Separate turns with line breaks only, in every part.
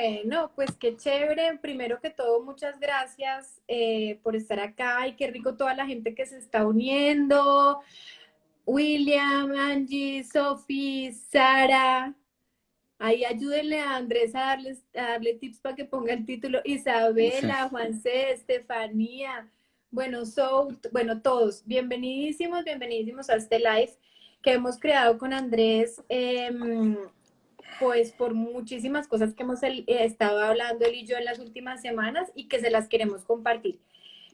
Bueno, pues qué chévere. Primero que todo, muchas gracias por estar acá y qué rico toda la gente que se está uniendo. William, Angie, Sophie, Sara. Ahí ayúdenle a Andrés a darle tips para que ponga el título.
Sí.
Isabela, Juanse, Estefanía. Bueno, bueno, todos. Bienvenidísimos, bienvenidísimos a este live que hemos creado con Andrés. Pues por muchísimas cosas que hemos estado hablando él y yo en las últimas semanas y que se las queremos compartir.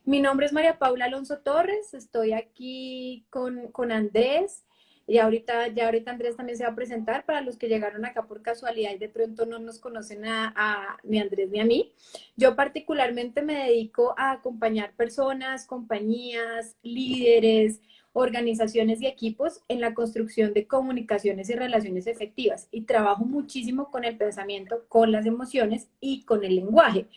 Mi nombre es María Paula Alonso Torres, estoy aquí con Andrés y ya ahorita Andrés también se va a presentar para los que llegaron acá por casualidad y de pronto no nos conocen ni a Andrés ni a mí. Yo particularmente me dedico a acompañar personas, compañías, líderes, organizaciones y equipos en la construcción de comunicaciones y relaciones efectivas y trabajo muchísimo con el pensamiento, con las emociones y con el lenguaje.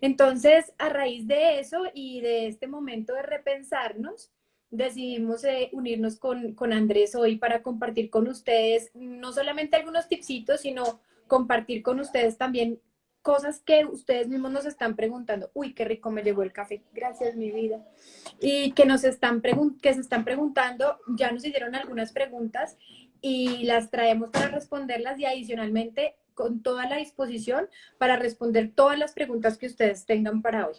Entonces, a raíz de eso y de este momento de repensarnos, decidimos unirnos con Andrés hoy para compartir con ustedes no solamente algunos tipsitos, sino compartir con ustedes también cosas que ustedes mismos nos están preguntando. Uy, qué rico me llegó el café. Gracias, mi vida. Y que que se están preguntando, ya nos hicieron algunas preguntas y las traemos para responderlas y adicionalmente con toda la disposición para responder todas las preguntas que ustedes tengan para hoy.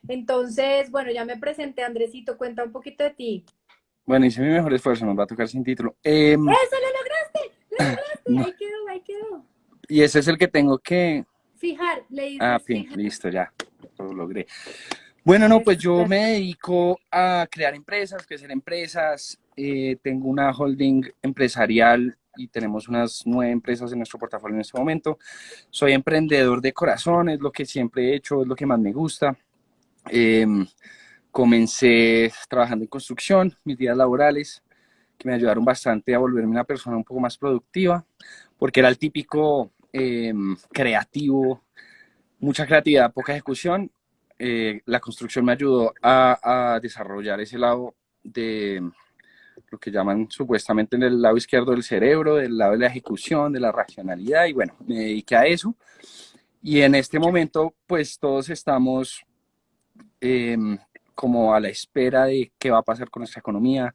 Entonces, bueno, ya me presenté, Andresito, cuenta un poquito de ti.
Bueno, hice mi mejor esfuerzo, nos va a tocar sin título.
¡Eso lo lograste!
No,
Ahí quedó, ahí quedó.
y ese es el que tengo que...
Fijar, le
Ah,
dices
fin,
fijar.
listo, ya, lo logré. Bueno, no,
Eso,
pues yo me dedico a crear empresas, crecer empresas. Tengo una holding empresarial y tenemos unas 9 empresas en nuestro portafolio en este momento. Soy emprendedor de corazón, es lo que siempre he hecho, es lo que más me gusta. Eh, Comencé trabajando en construcción, mis días laborales, que me ayudaron bastante a volverme una persona un poco más productiva, porque era el típico creativo, mucha creatividad, poca ejecución. La construcción me ayudó a desarrollar ese lado de lo que llaman supuestamente en el lado izquierdo del cerebro, del lado de la ejecución, de la racionalidad, y bueno, me dediqué a eso. Y en este momento, pues todos estamos eh, como a la espera de qué va a pasar con nuestra economía,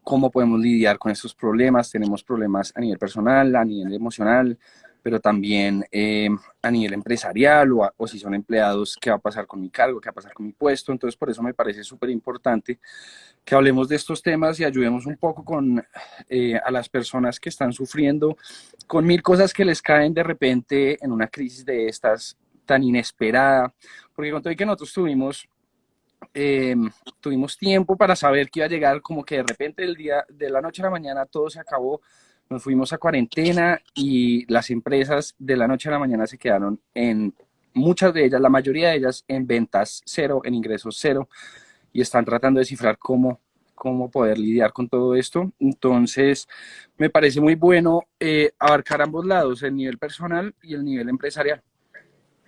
cómo podemos lidiar con estos problemas. Tenemos problemas a nivel personal, a nivel emocional, pero también a nivel empresarial o si son empleados, qué va a pasar con mi cargo, qué va a pasar con mi puesto. Entonces, por eso me parece súper importante que hablemos de estos temas y ayudemos un poco a las personas que están sufriendo con mil cosas que les caen de repente en una crisis de estas tan inesperada. Porque con todo y que nosotros eh, tuvimos tiempo para saber que iba a llegar, como que de repente el día de la noche a la mañana todo se acabó, nos fuimos a cuarentena y las empresas de la noche a la mañana se quedaron en muchas de ellas, la mayoría de ellas en ventas cero, en ingresos cero, y están tratando de descifrar cómo poder lidiar con todo esto. Entonces, me parece muy bueno abarcar ambos lados, el nivel personal y el nivel empresarial.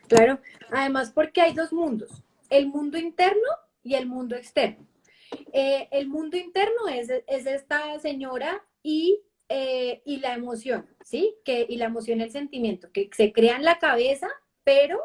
Claro, además porque hay dos mundos, el mundo interno y el mundo externo. El mundo interno es esta señora y la emoción, ¿sí? Y la emoción, el sentimiento, que se crea en la cabeza, pero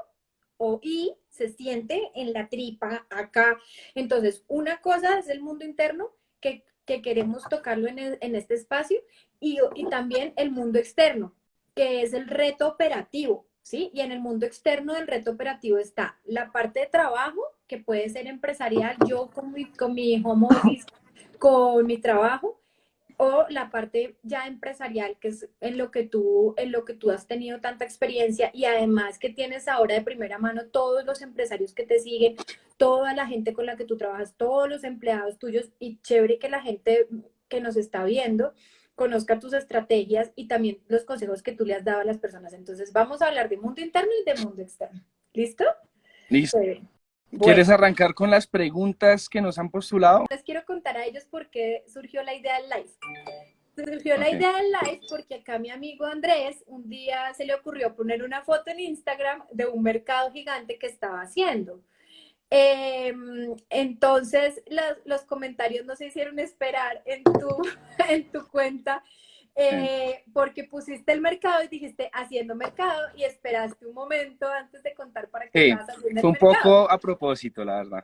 y se siente en la tripa, acá. Entonces, una cosa es el mundo interno, que queremos tocarlo en este espacio, y también el mundo externo, que es el reto operativo, ¿sí? Y en el mundo externo del reto operativo está la parte de trabajo, que puede ser empresarial, yo con mi home office, con mi trabajo, o la parte ya empresarial, que es en lo que tú has tenido tanta experiencia y además que tienes ahora de primera mano todos los empresarios que te siguen, toda la gente con la que tú trabajas, todos los empleados tuyos y chévere que la gente que nos está viendo conozca tus estrategias y también los consejos que tú le has dado a las personas. Entonces vamos a hablar de mundo interno y de mundo externo. ¿Listo?
¿Listo?
Chévere. Bueno,
¿Quieres arrancar con las preguntas que nos han postulado?
les quiero contar a ellos por qué surgió la idea del live. Surgió la
Ok.
idea del live porque acá mi amigo Andrés un día se le ocurrió poner una foto en Instagram de un mercado gigante que estaba haciendo. Entonces los comentarios no se hicieron esperar en tu, en tu cuenta
Sí.
porque pusiste el mercado y dijiste haciendo mercado y esperaste un momento antes de contar para qué
Sí,
estabas haciendo el
fue un
mercado.
poco a propósito, la verdad.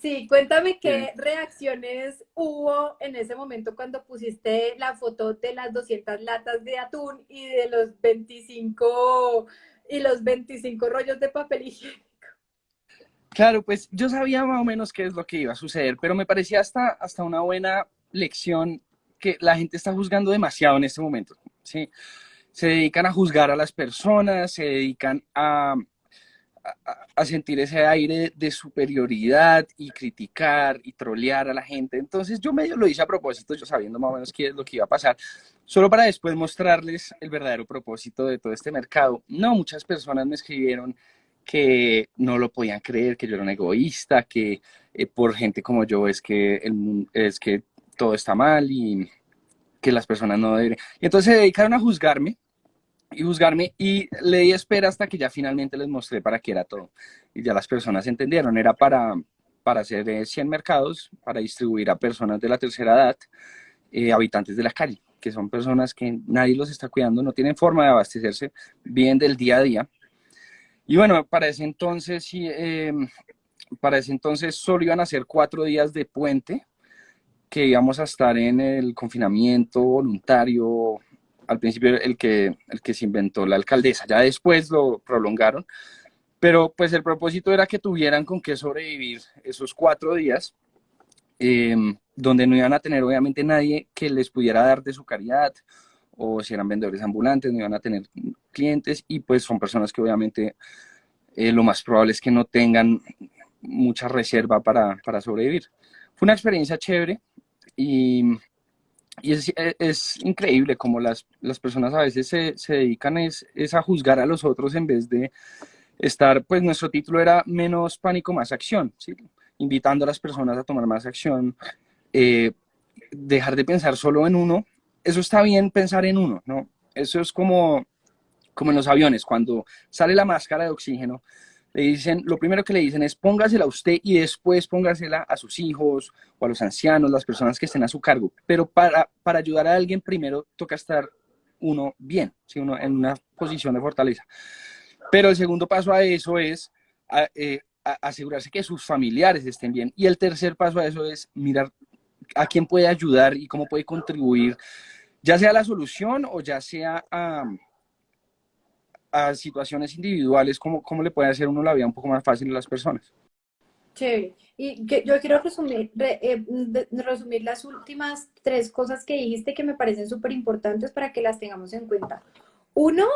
Sí, cuéntame
Sí.
qué reacciones hubo en ese momento cuando pusiste la foto de las 200 latas de atún y de los 25 rollos de papel higiénico.
Claro, pues yo sabía más o menos qué es lo que iba a suceder, pero me parecía hasta una buena lección que la gente está juzgando demasiado en este momento, ¿sí? Se dedican a juzgar a las personas, se dedican a sentir ese aire de superioridad y criticar y trolear a la gente. Entonces yo medio lo hice a propósito, yo sabiendo más o menos qué es lo que iba a pasar, solo para después mostrarles el verdadero propósito de todo este mercado. No, muchas personas me escribieron que no lo podían creer, que yo era un egoísta, que por gente como yo es que todo está mal y que las personas no deben. Y entonces se dedicaron a juzgarme y le di espera hasta que ya finalmente les mostré para qué era todo. Y ya las personas entendieron, era para hacer 100 mercados, para distribuir a personas de la tercera edad, habitantes de la calle, que son personas que nadie los está cuidando, no tienen forma de abastecerse, bien del día a día. Y bueno, para ese entonces solo iban a ser 4 días de puente, que íbamos a estar en el confinamiento voluntario, al principio el que se inventó la alcaldesa, ya después lo prolongaron, pero pues el propósito era que tuvieran con qué sobrevivir esos 4 días, donde no iban a tener obviamente nadie que les pudiera dar de su caridad, o si eran vendedores ambulantes, no iban a tener clientes, y pues son personas que obviamente lo más probable es que no tengan mucha reserva para sobrevivir. Fue una experiencia chévere, y es increíble como las personas a veces se dedican es a juzgar a los otros en vez de estar, pues nuestro título era menos pánico, más acción, ¿sí? Invitando a las personas a tomar más acción, eh, dejar de pensar solo en uno. Eso está bien pensar en uno, ¿no? Eso es como en los aviones, cuando sale la máscara de oxígeno, le dicen, lo primero que le dicen es póngasela a usted y después póngasela a sus hijos o a los ancianos, las personas que estén a su cargo. Pero para ayudar a alguien, primero toca estar uno bien, ¿sí? Uno en una posición de fortaleza. Pero el segundo paso a eso es asegurarse que sus familiares estén bien. Y el tercer paso a eso es mirar a quién puede ayudar y cómo puede contribuir, ya sea a la solución o ya sea a situaciones individuales, cómo le puede hacer uno la vida un poco más fácil a las personas.
Chévere. Y que yo quiero resumir las últimas tres cosas que dijiste que me parecen súper importantes para que las tengamos en cuenta. Uno,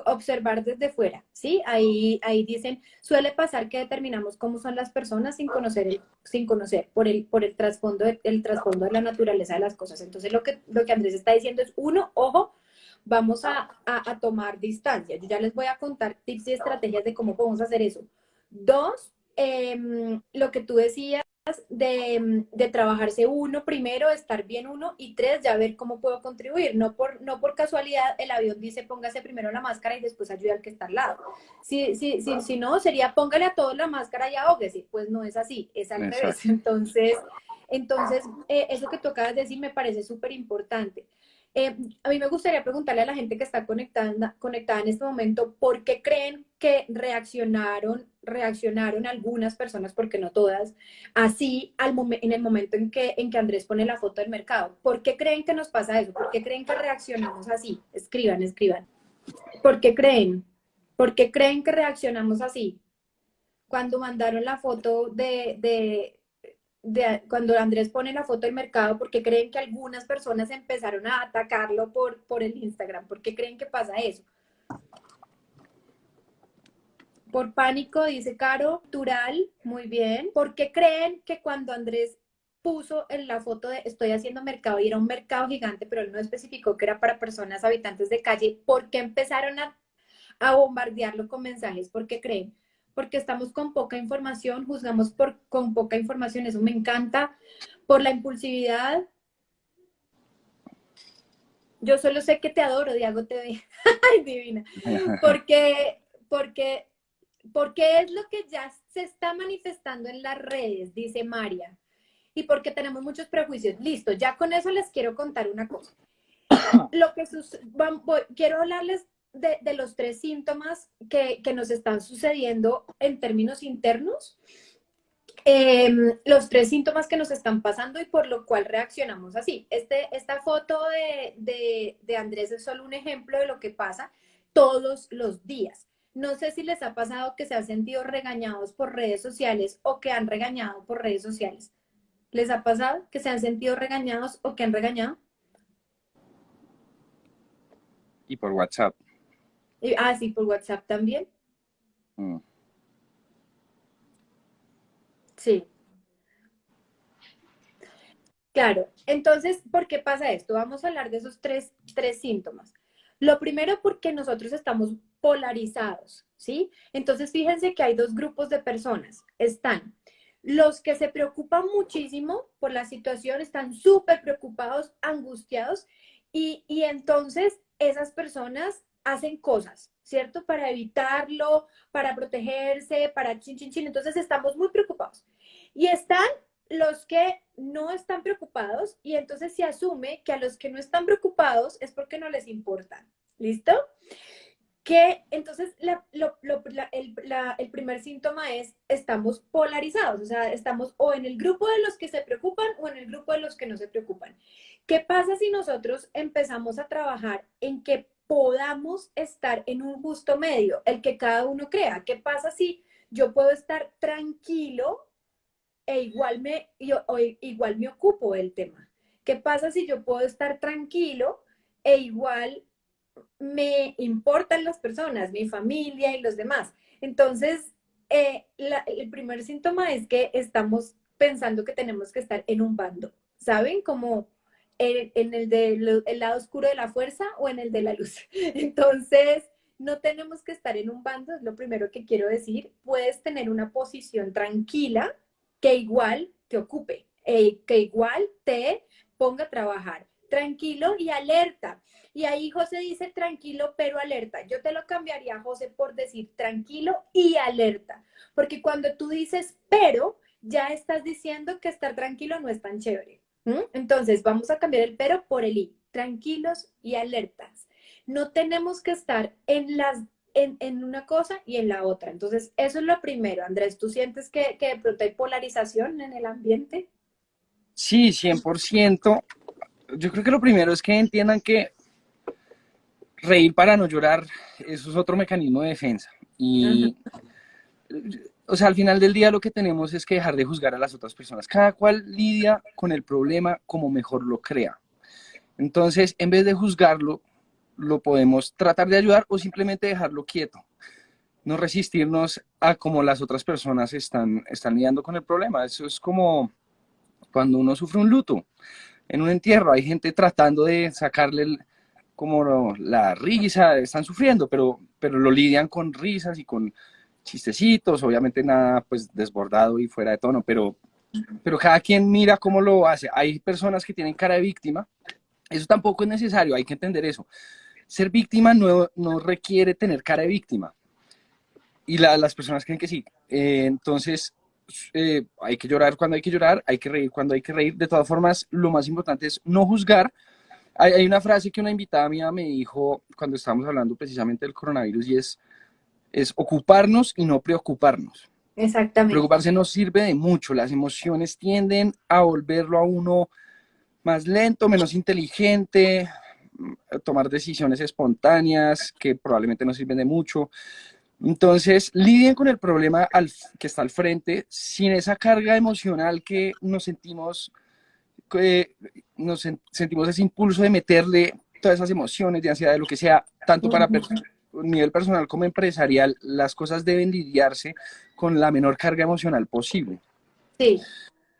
observar desde fuera, ¿sí? Ahí dicen, suele pasar que determinamos cómo son las personas sin conocer por el trasfondo de la naturaleza de las cosas. Entonces, lo que Andrés está diciendo es, uno, ojo, vamos a tomar distancia. Yo ya les voy a contar tips y estrategias de cómo podemos hacer eso. Dos, lo que tú decías de trabajarse uno primero, estar bien uno, y tres, ya ver cómo puedo contribuir. No por casualidad el avión dice póngase primero la máscara y después ayude al que está al lado. Si no, sería póngale a todos la máscara y ahóguese. Pues no es así, es al revés.
Exacto.
Entonces, eso que tú acabas de decir me parece súper importante. A mí me gustaría preguntarle a la gente que está conectada en este momento, ¿por qué creen que reaccionaron algunas personas, porque no todas, así en el momento en que Andrés pone la foto del mercado? ¿Por qué creen que nos pasa eso? ¿Por qué creen que reaccionamos así? Escriban, escriban. ¿Por qué creen? ¿Por qué creen que reaccionamos así? Cuando mandaron la foto cuando Andrés pone la foto del mercado, porque creen que algunas personas empezaron a atacarlo por el Instagram. ¿Por qué creen que pasa eso? Por pánico, dice Caro. Natural, muy bien. ¿Por qué creen que cuando Andrés puso en la foto de estoy haciendo mercado y era un mercado gigante, pero él no especificó que era para personas habitantes de calle, ¿por qué empezaron a bombardearlo con mensajes? ¿Por qué creen? Porque estamos con poca información, juzgamos con poca información, eso me encanta. Por la impulsividad, yo solo sé que te adoro, Diego TV. Ay, divina. Porque, porque, porque es lo que ya se está manifestando en las redes, dice María. y porque tenemos muchos prejuicios. Listo, ya con eso les quiero contar una cosa. Lo que quiero hablarles de los 3 síntomas que nos están sucediendo en términos internos, los 3 síntomas que nos están pasando y por lo cual reaccionamos así. Esta foto de Andrés es solo un ejemplo de lo que pasa todos los días. No sé si les ha pasado que se han sentido regañados por redes sociales o que han regañado por redes sociales. ¿Les ha pasado que se han sentido regañados o que han regañado?
Y por WhatsApp.
Sí, por WhatsApp también.
Mm.
Sí. Claro, entonces, ¿por qué pasa esto? Vamos a hablar de esos tres síntomas. Lo primero, porque nosotros estamos polarizados, ¿sí? Entonces, fíjense que hay 2 grupos de personas. Están los que se preocupan muchísimo por la situación, están súper preocupados, angustiados, y entonces esas personas hacen cosas, ¿cierto? Para evitarlo, para protegerse, para chin, chin, chin. Entonces, estamos muy preocupados. Y están los que no están preocupados y entonces se asume que a los que no están preocupados es porque no les importa. ¿Listo? Que entonces el primer síntoma es estamos polarizados, o sea, estamos o en el grupo de los que se preocupan o en el grupo de los que no se preocupan. ¿Qué pasa si nosotros empezamos a trabajar en que podamos estar en un justo medio, el que cada uno crea? ¿Qué pasa si yo puedo estar tranquilo e igual me ocupo del tema? ¿Qué pasa si yo puedo estar tranquilo e igual me importan las personas, mi familia y los demás? Entonces, el primer síntoma es que estamos pensando que tenemos que estar en un bando, ¿saben? Como en el lado oscuro de la fuerza o en el de la luz. Entonces, no tenemos que estar en un bando, es lo primero que quiero decir. Puedes tener una posición tranquila que igual te ocupe, que igual te ponga a trabajar, tranquilo y alerta. Y ahí José dice tranquilo pero alerta. Yo te lo cambiaría, José, por decir tranquilo y alerta. Porque cuando tú dices pero, ya estás diciendo que estar tranquilo no es tan chévere. Entonces, vamos a cambiar el pero por el y. Tranquilos y alertas. No tenemos que estar en una cosa y en la otra. Entonces, eso es lo primero. Andrés, ¿tú sientes que de pronto hay polarización en el ambiente?
Sí, 100%. Yo creo que lo primero es que entiendan que reír para no llorar, eso es otro mecanismo de defensa.
Ajá.
Y, o sea, al final del día lo que tenemos es que dejar de juzgar a las otras personas. Cada cual lidia con el problema como mejor lo crea. Entonces, en vez de juzgarlo, lo podemos tratar de ayudar o simplemente dejarlo quieto. No resistirnos a cómo las otras personas están lidiando con el problema. Eso es como cuando uno sufre un luto en un entierro. Hay gente tratando de sacarle como la risa, están sufriendo, pero lo lidian con risas y con chistecitos, obviamente nada pues desbordado y fuera de tono, pero cada quien mira cómo lo hace. Hay personas que tienen cara de víctima, eso tampoco es necesario, hay que entender eso. Ser víctima no requiere tener cara de víctima y las personas creen que sí. Entonces, hay que llorar cuando hay que llorar, hay que reír cuando hay que reír. De todas formas, lo más importante es no juzgar. Hay una frase que una invitada mía me dijo cuando estábamos hablando precisamente del coronavirus y es ocuparnos y no preocuparnos.
Exactamente.
Preocuparse no sirve de mucho, las emociones tienden a volverlo a uno más lento, menos inteligente, tomar decisiones espontáneas que probablemente no sirven de mucho. Entonces, lidien con el problema que está al frente sin esa carga emocional que eh, sentimos ese impulso de meterle todas esas emociones de ansiedad, de lo que sea, tanto para nivel personal como empresarial, las cosas deben lidiarse con la menor carga emocional posible.
Sí.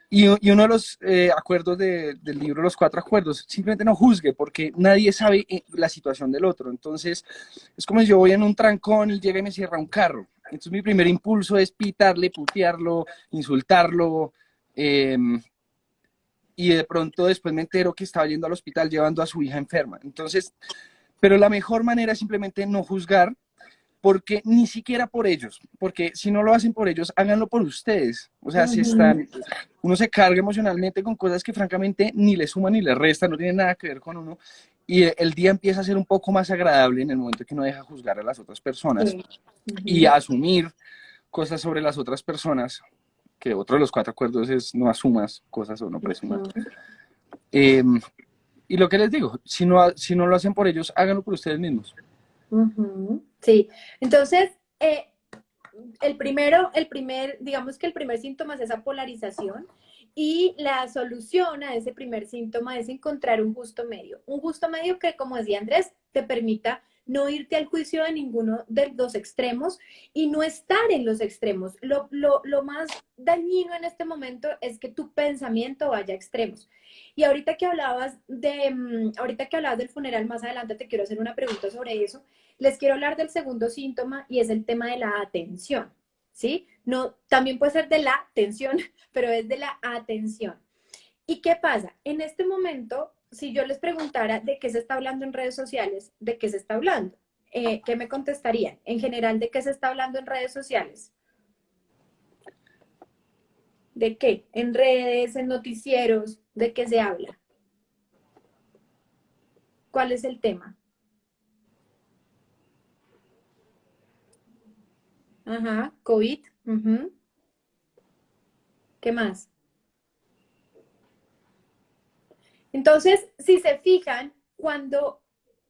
Y uno de los acuerdos del libro, los 4 acuerdos, simplemente no juzgue, porque nadie sabe la situación del otro. Entonces, es como si yo voy en un trancón y llega y me cierra un carro. Entonces, mi primer impulso es pitarle, putearlo, insultarlo, y de pronto después me entero que estaba yendo al hospital llevando a su hija enferma. Entonces, pero la mejor manera es simplemente no juzgar porque ni siquiera por ellos, porque si no lo hacen por ellos, háganlo por ustedes. O sea, si
Ujú.
están, uno se carga emocionalmente con cosas que francamente ni le suman ni le restan, no tienen nada que ver con uno, y el día empieza a ser un poco más agradable en el momento que uno deja juzgar a las otras personas
Sí.
y
Ujú.
asumir cosas sobre las otras personas, que otro de los cuatro acuerdos es no asumas cosas o no presumas.
Ujú.
Eh, y lo que les digo, si no lo hacen por ellos, háganlo por ustedes mismos.
Ujú. Sí, entonces, digamos que el primer síntoma es esa polarización y la solución a ese primer síntoma es encontrar un justo medio que, como decía Andrés, te permita no irte al juicio de ninguno de los extremos y no estar en los extremos. Lo más dañino en este momento es que tu pensamiento vaya a extremos. Y ahorita que hablabas del funeral, más adelante te quiero hacer una pregunta sobre eso. Les quiero hablar del segundo síntoma y es el tema de la atención, ¿sí? No, también puede ser de la tensión, pero es de la atención. ¿Y qué pasa? En este momento, si yo les preguntara de qué se está hablando en redes sociales, ¿de qué se está hablando? ¿Qué me contestarían? En general, ¿de qué se está hablando en redes sociales? ¿De qué? En redes, en noticieros, ¿de qué se habla? ¿Cuál es el tema? Ajá, COVID. Ujú. ¿Qué más? Entonces, si se fijan, cuando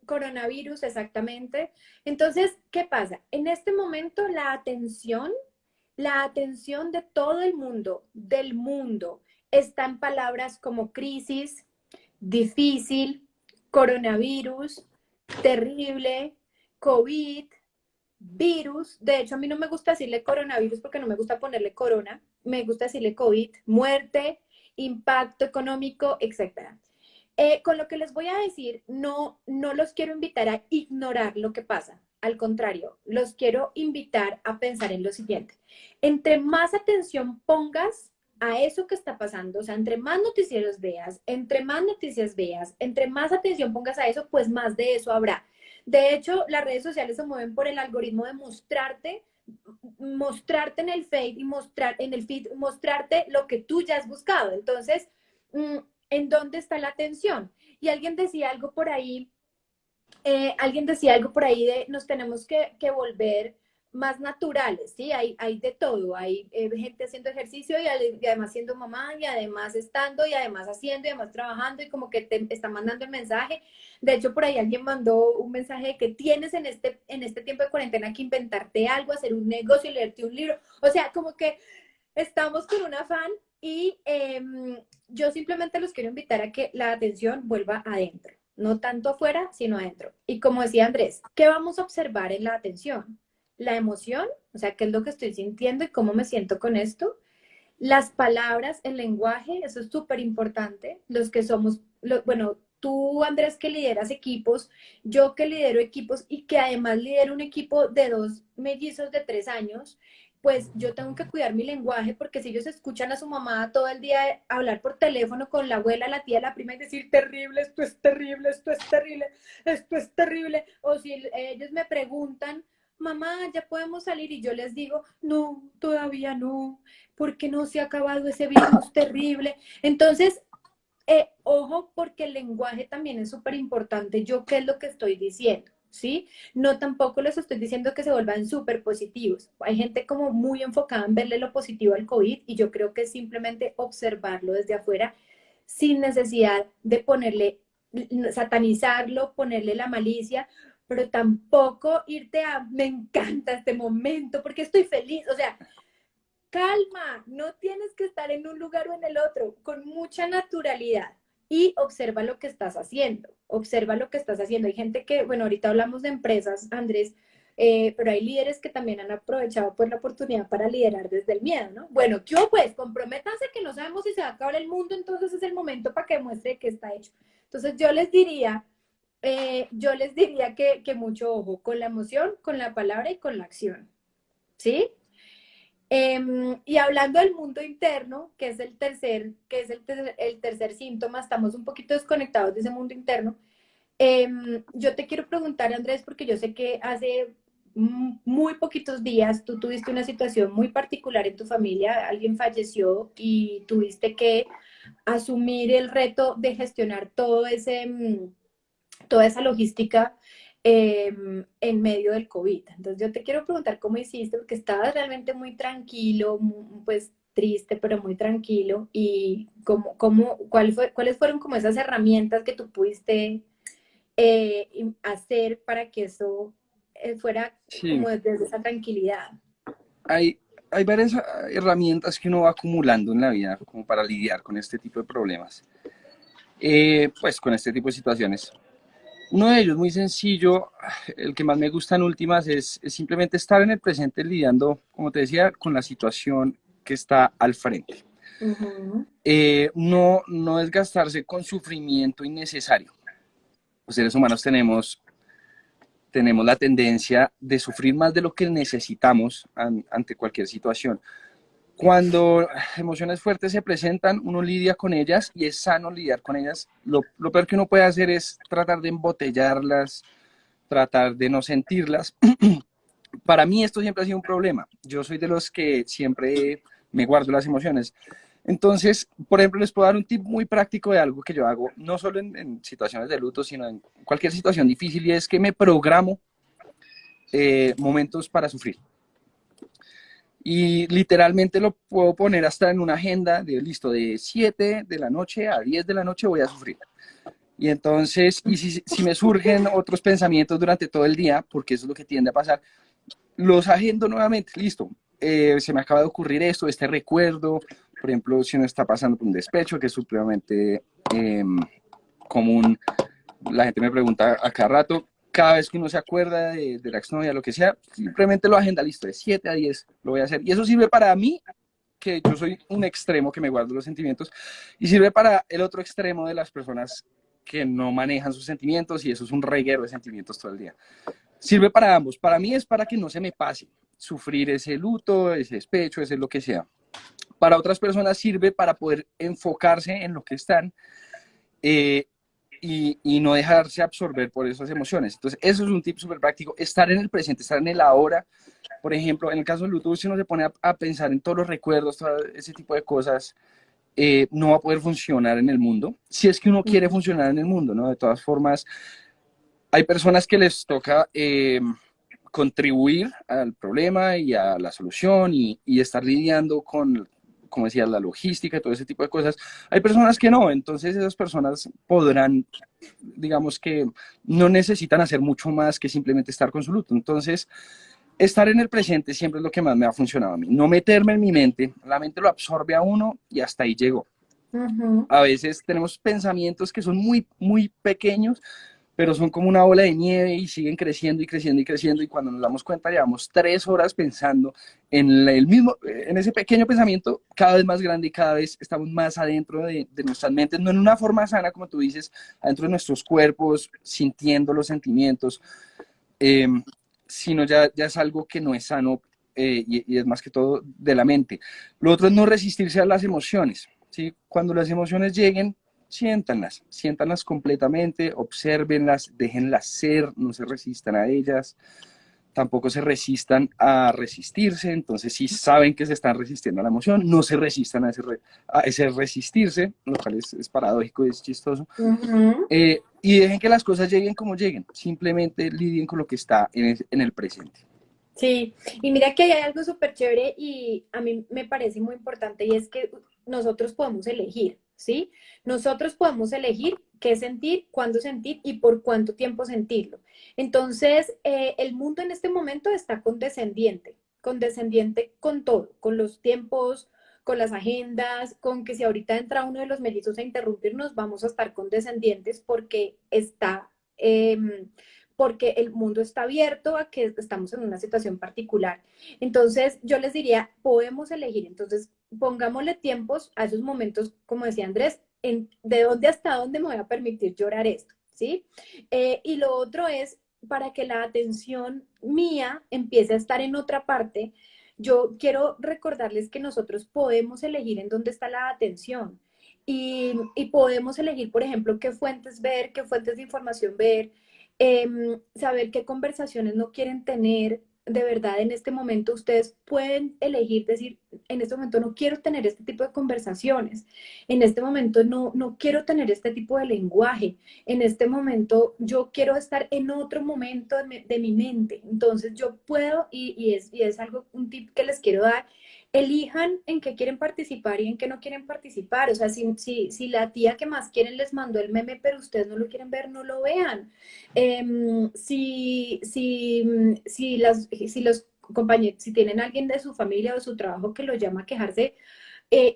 coronavirus exactamente, entonces, ¿qué pasa? En este momento la atención de todo el mundo, del mundo, está en palabras como crisis, difícil, coronavirus, terrible, COVID, virus. De hecho, a mí no me gusta decirle coronavirus porque no me gusta ponerle corona, me gusta decirle COVID, muerte, impacto económico, etcétera. Con lo que les voy a decir, no los quiero invitar a ignorar lo que pasa. Al contrario, los quiero invitar a pensar en lo siguiente. Entre más atención pongas a eso que está pasando, o sea, entre más noticieros veas, entre más noticias veas, entre más atención pongas a eso, pues más de eso habrá. De hecho, las redes sociales se mueven por el algoritmo de mostrarte en el feed y mostrar en el feed, mostrarte lo que tú ya has buscado. Entonces, ¿en dónde está la atención? Y alguien decía algo por ahí de nos tenemos que volver más naturales, ¿sí? Hay de todo, hay gente haciendo ejercicio y además siendo mamá y además estando y además haciendo y además trabajando y como que te está mandando el mensaje. De hecho, por ahí alguien mandó un mensaje de que tienes en este tiempo de cuarentena que inventarte algo, hacer un negocio, leerte un libro. O sea, como que estamos con un afán y yo simplemente los quiero invitar a que la atención vuelva adentro, no tanto afuera, sino adentro. Y como decía Andrés, ¿qué vamos a observar en la atención? La emoción, o sea, qué es lo que estoy sintiendo y cómo me siento con esto. Las palabras, el lenguaje, eso es súper importante. Los que somos, bueno, tú, Andrés, que lideras equipos, yo que lidero equipos y que además lidero un equipo de dos mellizos de 3 años, pues yo tengo que cuidar mi lenguaje porque si ellos escuchan a su mamá todo el día hablar por teléfono con la abuela, la tía, la prima y decir terrible, esto es terrible, esto es terrible, esto es terrible, o si ellos me preguntan, mamá, ya podemos salir y yo les digo, no, todavía no, porque no se ha acabado ese virus terrible. Entonces, ojo, porque el lenguaje también es súper importante. Yo, ¿qué es lo que estoy diciendo? ¿Sí? No tampoco les estoy diciendo que se vuelvan súper positivos. Hay gente como muy enfocada en verle lo positivo al COVID y yo creo que es simplemente observarlo desde afuera sin necesidad de ponerle, satanizarlo, ponerle la malicia, pero tampoco irte a, me encanta este momento porque estoy feliz. O sea, calma, no tienes que estar en un lugar o en el otro, con mucha naturalidad. Y observa lo que estás haciendo, observa lo que estás haciendo. Hay gente que, bueno, ahorita hablamos de empresas, Andrés, pero hay líderes que también han aprovechado pues la oportunidad para liderar desde el miedo, ¿no? Bueno, yo pues, comprométanse que no sabemos si se va a acabar el mundo, entonces es el momento para que muestre que está hecho. Entonces yo les diría que mucho ojo con la emoción, con la palabra y con la acción, ¿sí? Y hablando del mundo interno, el tercer síntoma, estamos un poquito desconectados de ese mundo interno. Yo te quiero preguntar, Andrés, porque yo sé que hace muy poquitos días tú tuviste una situación muy particular en tu familia, alguien falleció y tuviste que asumir el reto de gestionar todo ese, toda esa logística en medio del COVID. Entonces yo te quiero preguntar cómo hiciste, porque estabas realmente muy tranquilo, pues triste, pero muy tranquilo, y cuáles fueron como esas herramientas que tú pudiste hacer para que eso fuera
Sí,
como desde esa tranquilidad.
hay varias herramientas que uno va acumulando en la vida como para lidiar con este tipo de problemas, pues con este tipo de situaciones. Uno de ellos muy sencillo, el que más me gusta en últimas, es simplemente estar en el presente lidiando, como te decía, con la situación que está al frente.
Ujú.
No desgastarse con sufrimiento innecesario. Los seres humanos tenemos la tendencia de sufrir más de lo que necesitamos ante cualquier situación. Cuando emociones fuertes se presentan, uno lidia con ellas y es sano lidiar con ellas. Lo peor que uno puede hacer es tratar de embotellarlas, tratar de no sentirlas. Para mí esto siempre ha sido un problema. Yo soy de los que siempre me guardo las emociones. Entonces, por ejemplo, les puedo dar un tip muy práctico de algo que yo hago, no solo en situaciones de luto, sino en cualquier situación difícil, y es que me programo momentos para sufrir. Y literalmente lo puedo poner hasta en una agenda de listo, de 7 de la noche a 10 de la noche voy a sufrir. Y entonces, y si me surgen otros pensamientos durante todo el día, porque eso es lo que tiende a pasar, los agendo nuevamente, listo. Se me acaba de ocurrir esto, este recuerdo, por ejemplo, si uno está pasando por un despecho, que es supremamente común, la gente me pregunta a cada rato, cada vez que uno se acuerda de la exnovia, lo que sea, simplemente lo agenda, listo, de 7 a 10 lo voy a hacer. Y eso sirve para mí, que yo soy un extremo que me guardo los sentimientos, y sirve para el otro extremo de las personas que no manejan sus sentimientos, y eso es un reguero de sentimientos todo el día. Sirve para ambos. Para mí es para que no se me pase sufrir ese luto, ese despecho, ese lo que sea. Para otras personas sirve para poder enfocarse en lo que están eh, y no dejarse absorber por esas emociones. Entonces, eso es un tip súper práctico, estar en el presente, estar en el ahora. Por ejemplo, en el caso del luto, si uno se pone a pensar en todos los recuerdos, todo ese tipo de cosas, no va a poder funcionar en el mundo, si es que uno quiere funcionar en el mundo, ¿no? De todas formas, hay personas que les toca contribuir al problema y a la solución y estar lidiando con, como decía, la logística y todo ese tipo de cosas. Hay personas que no, entonces esas personas podrán, digamos que no necesitan hacer mucho más que simplemente estar con su luto. Entonces, estar en el presente siempre es lo que más me ha funcionado a mí. No meterme en mi mente, la mente lo absorbe a uno y hasta ahí llegó.
Ujú.
A veces tenemos pensamientos que son muy, muy pequeños, pero son como una bola de nieve y siguen creciendo y creciendo y creciendo, y cuando nos damos cuenta llevamos 3 horas pensando en el mismo, en ese pequeño pensamiento cada vez más grande, y cada vez estamos más adentro de nuestras mentes, no en una forma sana, como tú dices, adentro de nuestros cuerpos, sintiendo los sentimientos, eh, sino ya es algo que no es sano, y es más que todo de la mente. Lo otro es no resistirse a las emociones, ¿sí? Cuando las emociones lleguen, siéntanlas completamente, obsérvenlas, déjenlas ser, no se resistan a ellas, tampoco se resistan a resistirse. Entonces, si saben que se están resistiendo a la emoción, no se resistan a ese resistirse, lo cual es paradójico y es chistoso.
Ujú.
Y dejen que las cosas lleguen como lleguen, simplemente lidien con lo que está en el presente.
Sí, y mira que hay algo súper chévere y a mí me parece muy importante y es que nosotros podemos elegir, ¿sí? Nosotros podemos elegir qué sentir, cuándo sentir y por cuánto tiempo sentirlo. Entonces, el mundo en este momento está condescendiente con todo, con los tiempos, con las agendas, con que si ahorita entra uno de los mellizos a interrumpirnos, vamos a estar condescendientes porque el mundo está abierto a que estamos en una situación particular. Entonces, yo les diría, podemos elegir, entonces pongámosle tiempos a esos momentos, como decía Andrés, de dónde hasta dónde me voy a permitir llorar esto, ¿sí? Y lo otro es, para que la atención mía empiece a estar en otra parte, yo quiero recordarles que nosotros podemos elegir en dónde está la atención. Y podemos elegir, por ejemplo, qué fuentes ver, qué fuentes de información ver, saber qué conversaciones no quieren tener. De verdad, en este momento ustedes pueden elegir decir, en este momento no quiero tener este tipo de conversaciones, en este momento no quiero tener este tipo de lenguaje, en este momento yo quiero estar en otro momento de mi mente. Entonces yo puedo, y es algo, un tip que les quiero dar, elijan en qué quieren participar y en qué no quieren participar. O sea, si la tía que más quieren les mandó el meme, pero ustedes no lo quieren ver, no lo vean. Si los compañeros, si tienen alguien de su familia o de su trabajo que lo llama a quejarse,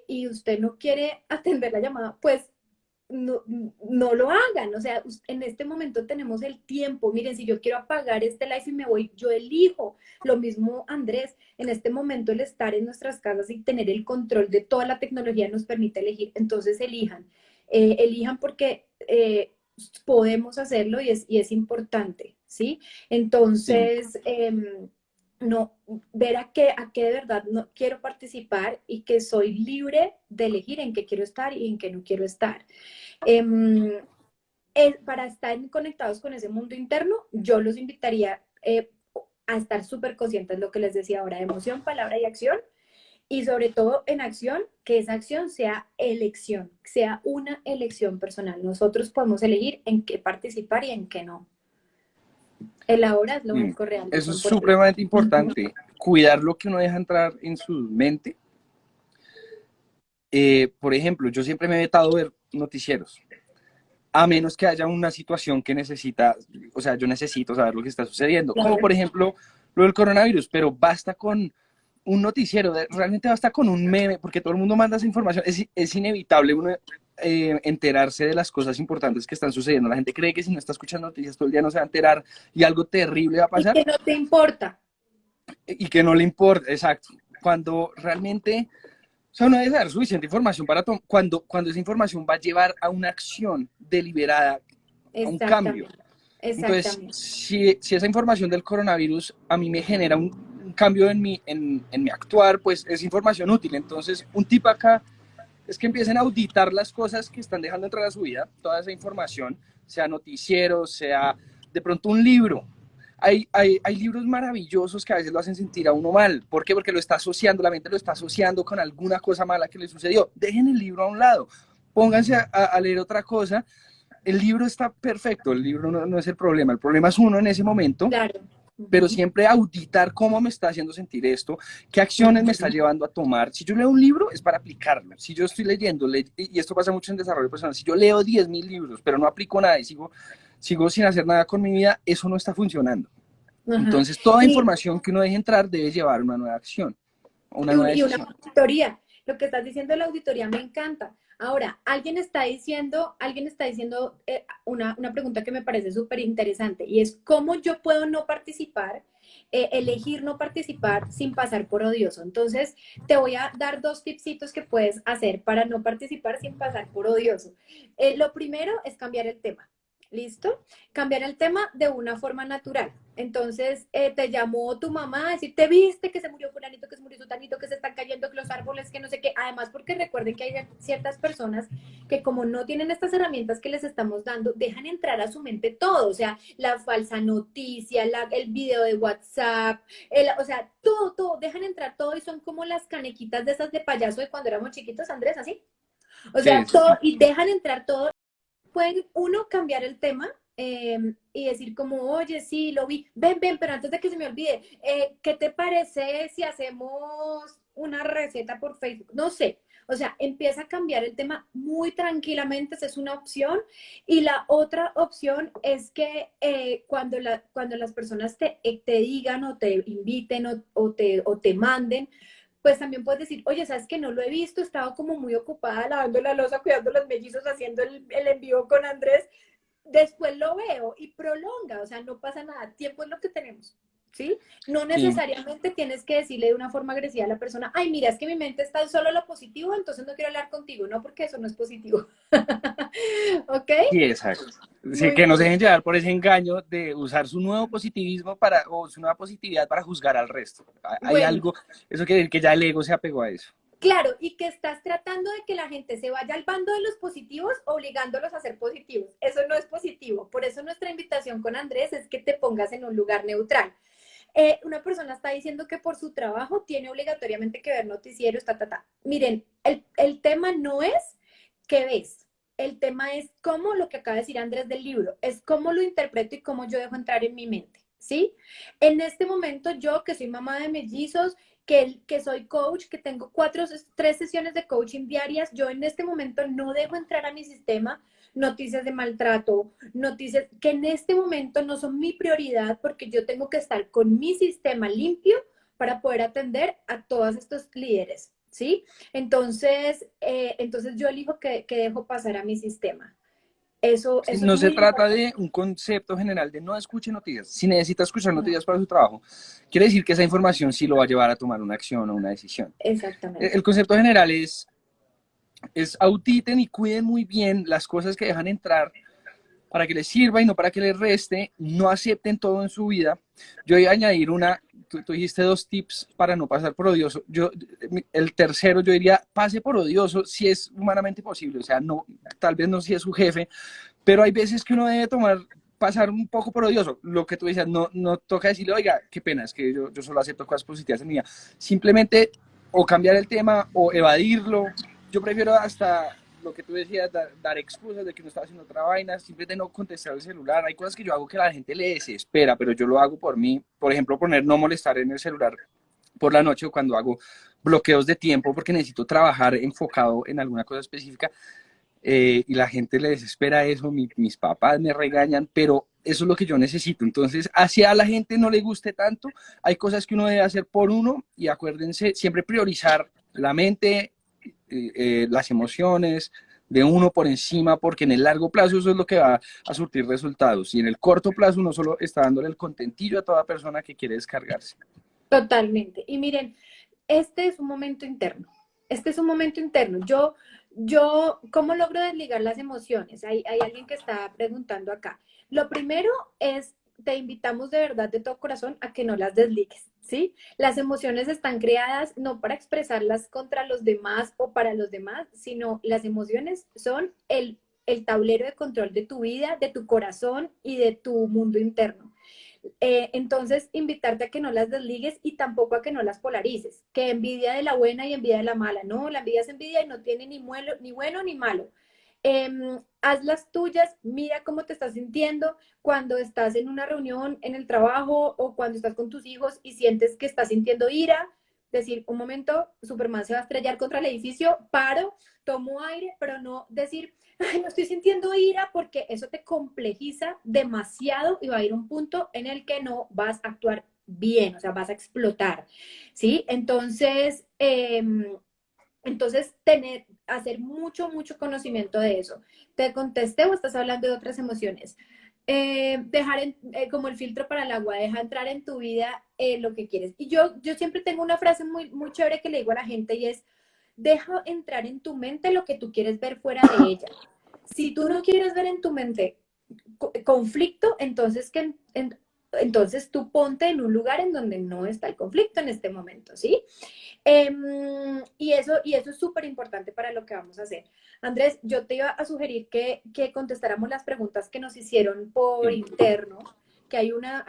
y usted no quiere atender la llamada, pues no lo hagan. O sea, en este momento tenemos el tiempo. Miren, si yo quiero apagar este live y me voy, yo elijo. Lo mismo, Andrés, en este momento el estar en nuestras casas y tener el control de toda la tecnología nos permite elegir. Entonces elijan, elijan porque podemos hacerlo y es importante, ¿sí?
Sí.
Entonces, no, ver a qué de verdad no quiero participar y que soy libre de elegir en qué quiero estar y en qué no quiero estar. Eh, para estar conectados con ese mundo interno, yo los invitaría a estar súper conscientes, lo que les decía ahora, de emoción, palabra y acción, y sobre todo en acción, que esa acción sea elección, sea una elección personal. Nosotros podemos elegir en qué participar y en qué no. El ahora es lo
Sí.
único realmente
Eso es
importante.
supremamente
Ujú.
importante, cuidar lo que uno deja entrar en su mente. Por ejemplo, yo siempre me he vetado ver noticieros, a menos que haya una situación que necesita, o sea, yo necesito saber lo que está sucediendo, como
Claro.
por ejemplo lo del coronavirus, pero basta con un noticiero, realmente basta con un meme, porque todo el mundo manda esa información, es inevitable uno enterarse de las cosas importantes que están sucediendo. La gente cree que si no está escuchando noticias todo el día no se va a enterar y algo terrible va a
Y
pasar
que no te importa.
y que no le importa, exacto, cuando realmente, o sea, uno debe dar suficiente información para cuando esa información va a llevar a una acción deliberada, a un cambio.
Exactamente,
Entonces,
exactamente.
si esa información del coronavirus a mí me genera un cambio en mi actuar, pues es información útil. Entonces, un tip acá es que empiecen a auditar las cosas que están dejando entrar a su vida, toda esa información, sea noticiero, sea de pronto un libro. Hay libros maravillosos que a veces lo hacen sentir a uno mal. ¿Por qué? Porque lo está asociando, la mente lo está asociando con alguna cosa mala que le sucedió. Dejen el libro a un lado, pónganse a leer otra cosa. El libro está perfecto, el libro no es el problema es uno en ese momento,
Claro.
pero
Ujú,
siempre auditar cómo me está haciendo sentir esto, qué acciones me está
ujú.
llevando a tomar. Si yo leo un libro, es para aplicarlo. Si yo estoy leyendo, y esto pasa mucho en desarrollo personal, si yo leo 10.000 libros, pero no aplico nada y sigo sin hacer nada con mi vida, eso no está funcionando.
Ajá.
Entonces, toda
Y,
información que uno deje entrar debe llevar una nueva acción, una nueva
y una
decisión.
auditoría. Lo que estás diciendo de la auditoría me encanta. Ahora, alguien está diciendo una pregunta que me parece súper interesante y es cómo yo puedo no participar, elegir no participar sin pasar por odioso. Entonces, te voy a dar dos tipsitos que puedes hacer para no participar sin pasar por odioso. Lo primero es cambiar el tema. ¿Listo? Cambiar el tema de una forma natural. Entonces, te llamó tu mamá a decir, ¿te viste que se murió fulanito, que se murió sutanito, que se están cayendo los árboles, que no sé qué? Además, porque recuerden que hay ciertas personas que como no tienen estas herramientas que les estamos dando, dejan entrar a su mente todo, o sea, la falsa noticia, el video de WhatsApp, o sea, todo, dejan entrar todo y son como las canequitas de esas de payaso de cuando éramos chiquitos, Andrés, así. O
Sí,
sea,
sí,
todo,
sí.
y dejan entrar todo. Pueden uno cambiar el tema, y decir como, oye, sí, lo vi, ven, pero antes de que se me olvide, ¿qué te parece si hacemos una receta por Facebook? No sé, o sea, empieza a cambiar el tema muy tranquilamente, esa es una opción. Y la otra opción es que cuando las personas te digan o te inviten o te manden, pues también puedes decir, oye, ¿sabes que no lo he visto? He estado como muy ocupada lavando la losa, cuidando los mellizos, haciendo el envío con Andrés. Después lo veo y prolonga, o sea, no pasa nada. Tiempo es lo que tenemos, ¿sí? No
Sí,
necesariamente tienes que decirle de una forma agresiva a la persona, ay, mira, es que mi mente está en solo lo positivo, entonces no quiero hablar contigo, no, porque eso no es positivo. ¿Ok?
sí, exacto. Sí,
Muy
que no se
bien.
dejen llevar por ese engaño de usar su nuevo positivismo o su nueva positividad para juzgar al resto. Hay
Bueno,
algo, eso quiere decir que ya el ego se apegó a eso.
Claro, y que estás tratando de que la gente se vaya al bando de los positivos, obligándolos a ser positivos. Eso no es positivo. Por eso nuestra invitación con Andrés es que te pongas en un lugar neutral. Una persona está diciendo que por su trabajo tiene obligatoriamente que ver noticieros, ta, ta, ta. Miren, el tema no es qué ves. El tema es cómo, lo que acaba de decir Andrés del libro, es cómo lo interpreto y cómo yo dejo entrar en mi mente, ¿sí? En este momento yo, que soy mamá de mellizos, que soy coach, que tengo 3 sesiones de coaching diarias, yo en este momento no dejo entrar a mi sistema noticias de maltrato, noticias que en este momento no son mi prioridad porque yo tengo que estar con mi sistema limpio para poder atender a todos estos líderes, ¿sí? Entonces yo elijo que dejo pasar a mi sistema. Eso es
No se
muy
trata
importante.
de un concepto general de no escuche noticias. Si necesita escuchar noticias para su trabajo, quiere decir que esa información sí lo va a llevar a tomar una acción o una decisión.
Exactamente.
El concepto general es auditen y cuiden muy bien las cosas que dejan entrar para que les sirva y no para que les reste. No acepten todo en su vida. Yo voy a añadir tú dijiste 2 tips para no pasar por odioso. El tercero, yo diría, pase por odioso si es humanamente posible. O sea, no, tal vez no si es su jefe, pero hay veces que uno debe pasar un poco por odioso. Lo que tú decías, no toca decirle, oiga, qué pena, es que yo solo acepto cosas positivas en mi vida. Simplemente o cambiar el tema o evadirlo. Yo prefiero hasta lo que tú decías, dar excusas de que no estaba haciendo otra vaina, simplemente no contestar el celular. Hay cosas que yo hago que a la gente le desespera, pero yo lo hago por mí. Por ejemplo, poner no molestar en el celular por la noche o cuando hago bloqueos de tiempo porque necesito trabajar enfocado en alguna cosa específica. Y la gente le desespera eso, mis papás me regañan, pero eso es lo que yo necesito. Entonces, hacia la gente no le guste tanto, hay cosas que uno debe hacer por uno y acuérdense, siempre priorizar la mente, las emociones de uno por encima, porque en el largo plazo eso es lo que va a surtir resultados. Y en el corto plazo uno solo está dándole el contentillo a toda persona que quiere descargarse.
Totalmente. Y miren, este es un momento interno. Este es un momento interno. ¿Cómo logro desligar las emociones? Hay alguien que está preguntando acá. Lo primero es, te invitamos de verdad, de todo corazón, a que no las desligues, ¿sí? Las emociones están creadas no para expresarlas contra los demás o para los demás, sino las emociones son el tablero de control de tu vida, de tu corazón y de tu mundo interno. Entonces, invitarte a que no las desligues y tampoco a que no las polarices, que envidia de la buena y envidia de la mala, no, la envidia es envidia y no tiene ni bueno ni malo. Haz las tuyas, mira cómo te estás sintiendo cuando estás en una reunión en el trabajo o cuando estás con tus hijos y sientes que estás sintiendo ira, decir, un momento, Superman se va a estrellar contra el edificio, paro, tomo aire, pero no decir, ay, no estoy sintiendo ira porque eso te complejiza demasiado y va a ir un punto en el que no vas a actuar bien, o sea, vas a explotar, ¿sí? Entonces hacer mucho conocimiento de eso. ¿Te contesté o estás hablando de otras emociones? Como el filtro para el agua, deja entrar en tu vida lo que quieres. Y yo siempre tengo una frase muy chévere que le digo a la gente y es, deja entrar en tu mente lo que tú quieres ver fuera de ella. Si tú no quieres ver en tu mente conflicto, entonces tú ponte en un lugar en donde no está el conflicto en este momento, ¿sí? Y eso es súper importante para lo que vamos a hacer. Andrés, yo te iba a sugerir que contestáramos las preguntas que nos hicieron por
Sí.
interno, que hay una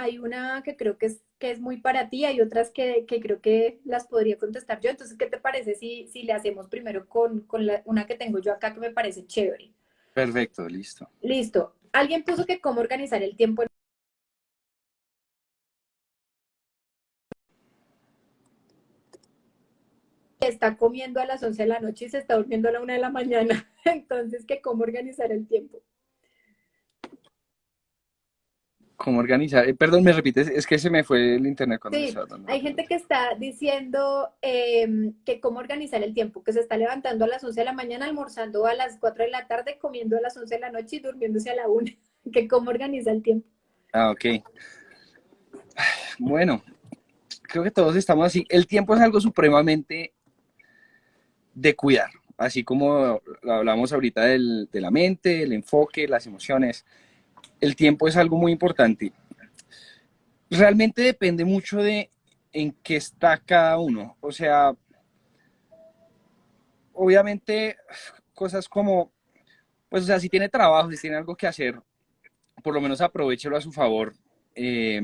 que es muy para ti, hay otras que creo que las podría contestar yo. Entonces, ¿qué te parece si le hacemos primero con una que tengo yo acá que me parece chévere?
Perfecto, listo.
Listo. Alguien puso que cómo organizar el tiempo. Está comiendo a las 11 de la noche y se está durmiendo a la 1 de la mañana. Entonces, que cómo organizar el tiempo.
¿Cómo organizar? Perdón, ¿me repites? Es que se me fue el internet cuando me
Sí,
estaba dando la
hay gente
pregunta.
que está diciendo que cómo organizar el tiempo, que se está levantando a las 11 de la mañana, almorzando a las 4 de la tarde, comiendo a las 11 de la noche y durmiéndose a la 1. Que cómo organiza el tiempo.
Ah, ok. Bueno, creo que todos estamos así. El tiempo es algo supremamente de cuidar, así como hablamos ahorita de la mente, el enfoque, las emociones. El tiempo es algo muy importante. Realmente depende mucho de en qué está cada uno. O sea, obviamente, cosas como, pues, o sea, si tiene trabajo, si tiene algo que hacer, por lo menos aprovéchelo a su favor. eh,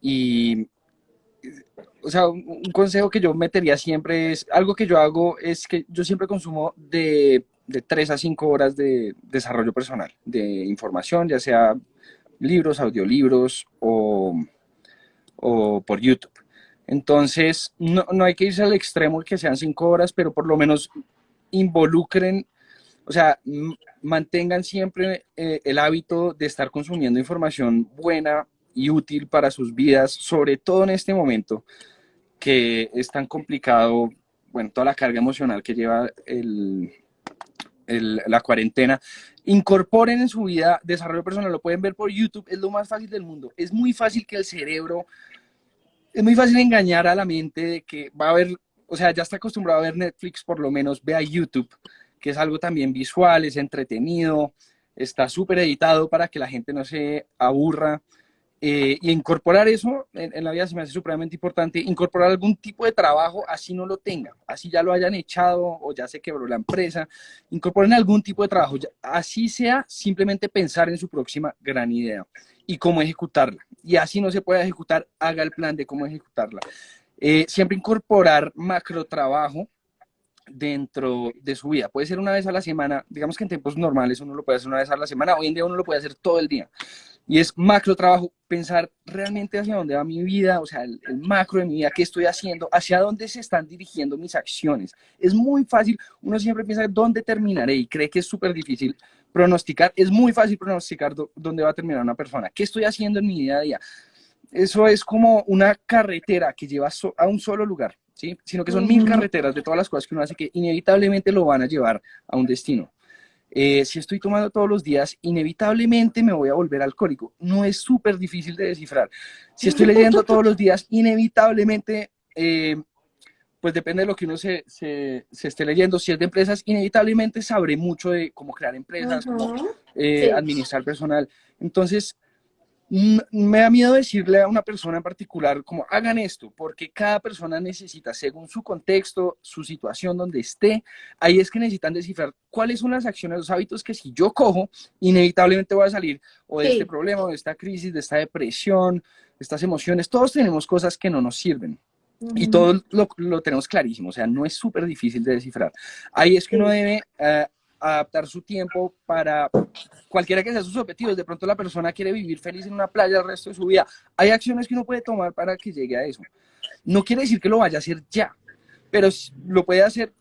y, o sea, un consejo que yo metería siempre es, algo que yo hago es que yo siempre consumo de 3 a 5 horas de desarrollo personal, de información, ya sea libros, audiolibros o por YouTube. Entonces, no hay que irse al extremo que sean 5 horas, pero por lo menos involucren, o sea, mantengan siempre el hábito de estar consumiendo información buena y útil para sus vidas, sobre todo en este momento que es tan complicado, bueno, toda la carga emocional que lleva la cuarentena. Incorporen en su vida desarrollo personal, lo pueden ver por YouTube, es lo más fácil del mundo. Es muy fácil que el cerebro, es muy fácil engañar a la mente de que va a haber, o sea, ya está acostumbrado a ver Netflix, por lo menos vea YouTube, que es algo también visual, es entretenido, está súper editado para que la gente no se aburra. Y incorporar eso en la vida se me hace supremamente importante, incorporar algún tipo de trabajo, así no lo tenga, así ya lo hayan echado o ya se quebró la empresa, incorporen algún tipo de trabajo, así sea simplemente pensar en su próxima gran idea y cómo ejecutarla. Y así no se puede ejecutar, haga el plan de cómo ejecutarla. Siempre incorporar macro trabajo dentro de su vida. Puede ser una vez a la semana, digamos que en tiempos normales uno lo puede hacer una vez a la semana, hoy en día uno lo puede hacer todo el día. Y es macro trabajo, pensar realmente hacia dónde va mi vida, o sea, el macro de mi vida, qué estoy haciendo, hacia dónde se están dirigiendo mis acciones. Es muy fácil, uno siempre piensa dónde terminaré y cree que es súper difícil pronosticar, es muy fácil pronosticar dónde va a terminar una persona, qué estoy haciendo en mi día a día. Eso es como una carretera que lleva a un solo lugar, ¿sí? Sino que son 1000 carreteras de todas las cosas que uno hace que inevitablemente lo van a llevar a un destino. Si estoy tomando todos los días, inevitablemente me voy a volver alcohólico. No es súper difícil de descifrar. Si estoy leyendo todos los días, inevitablemente, pues depende de lo que uno se esté leyendo. Si es de empresas, inevitablemente sabré mucho de cómo crear empresas, cómo
Sí.
administrar personal. Entonces, me da miedo decirle a una persona en particular como hagan esto, porque cada persona necesita, según su contexto, su situación donde esté, ahí es que necesitan descifrar cuáles son las acciones, los hábitos que si yo cojo, inevitablemente voy a salir o de este
Sí.
problema, o de esta crisis, de esta depresión, de estas emociones. Todos tenemos cosas que no nos sirven. Y
Ujú.
todo lo tenemos clarísimo, o sea, no es súper difícil de descifrar. Ahí es que uno
Sí.
debe adaptar su tiempo para cualquiera que sea sus objetivos. De pronto la persona quiere vivir feliz en una playa el resto de su vida. Hay acciones que uno puede tomar para que llegue a eso. No quiere decir que lo vaya a hacer ya, pero lo puede hacer.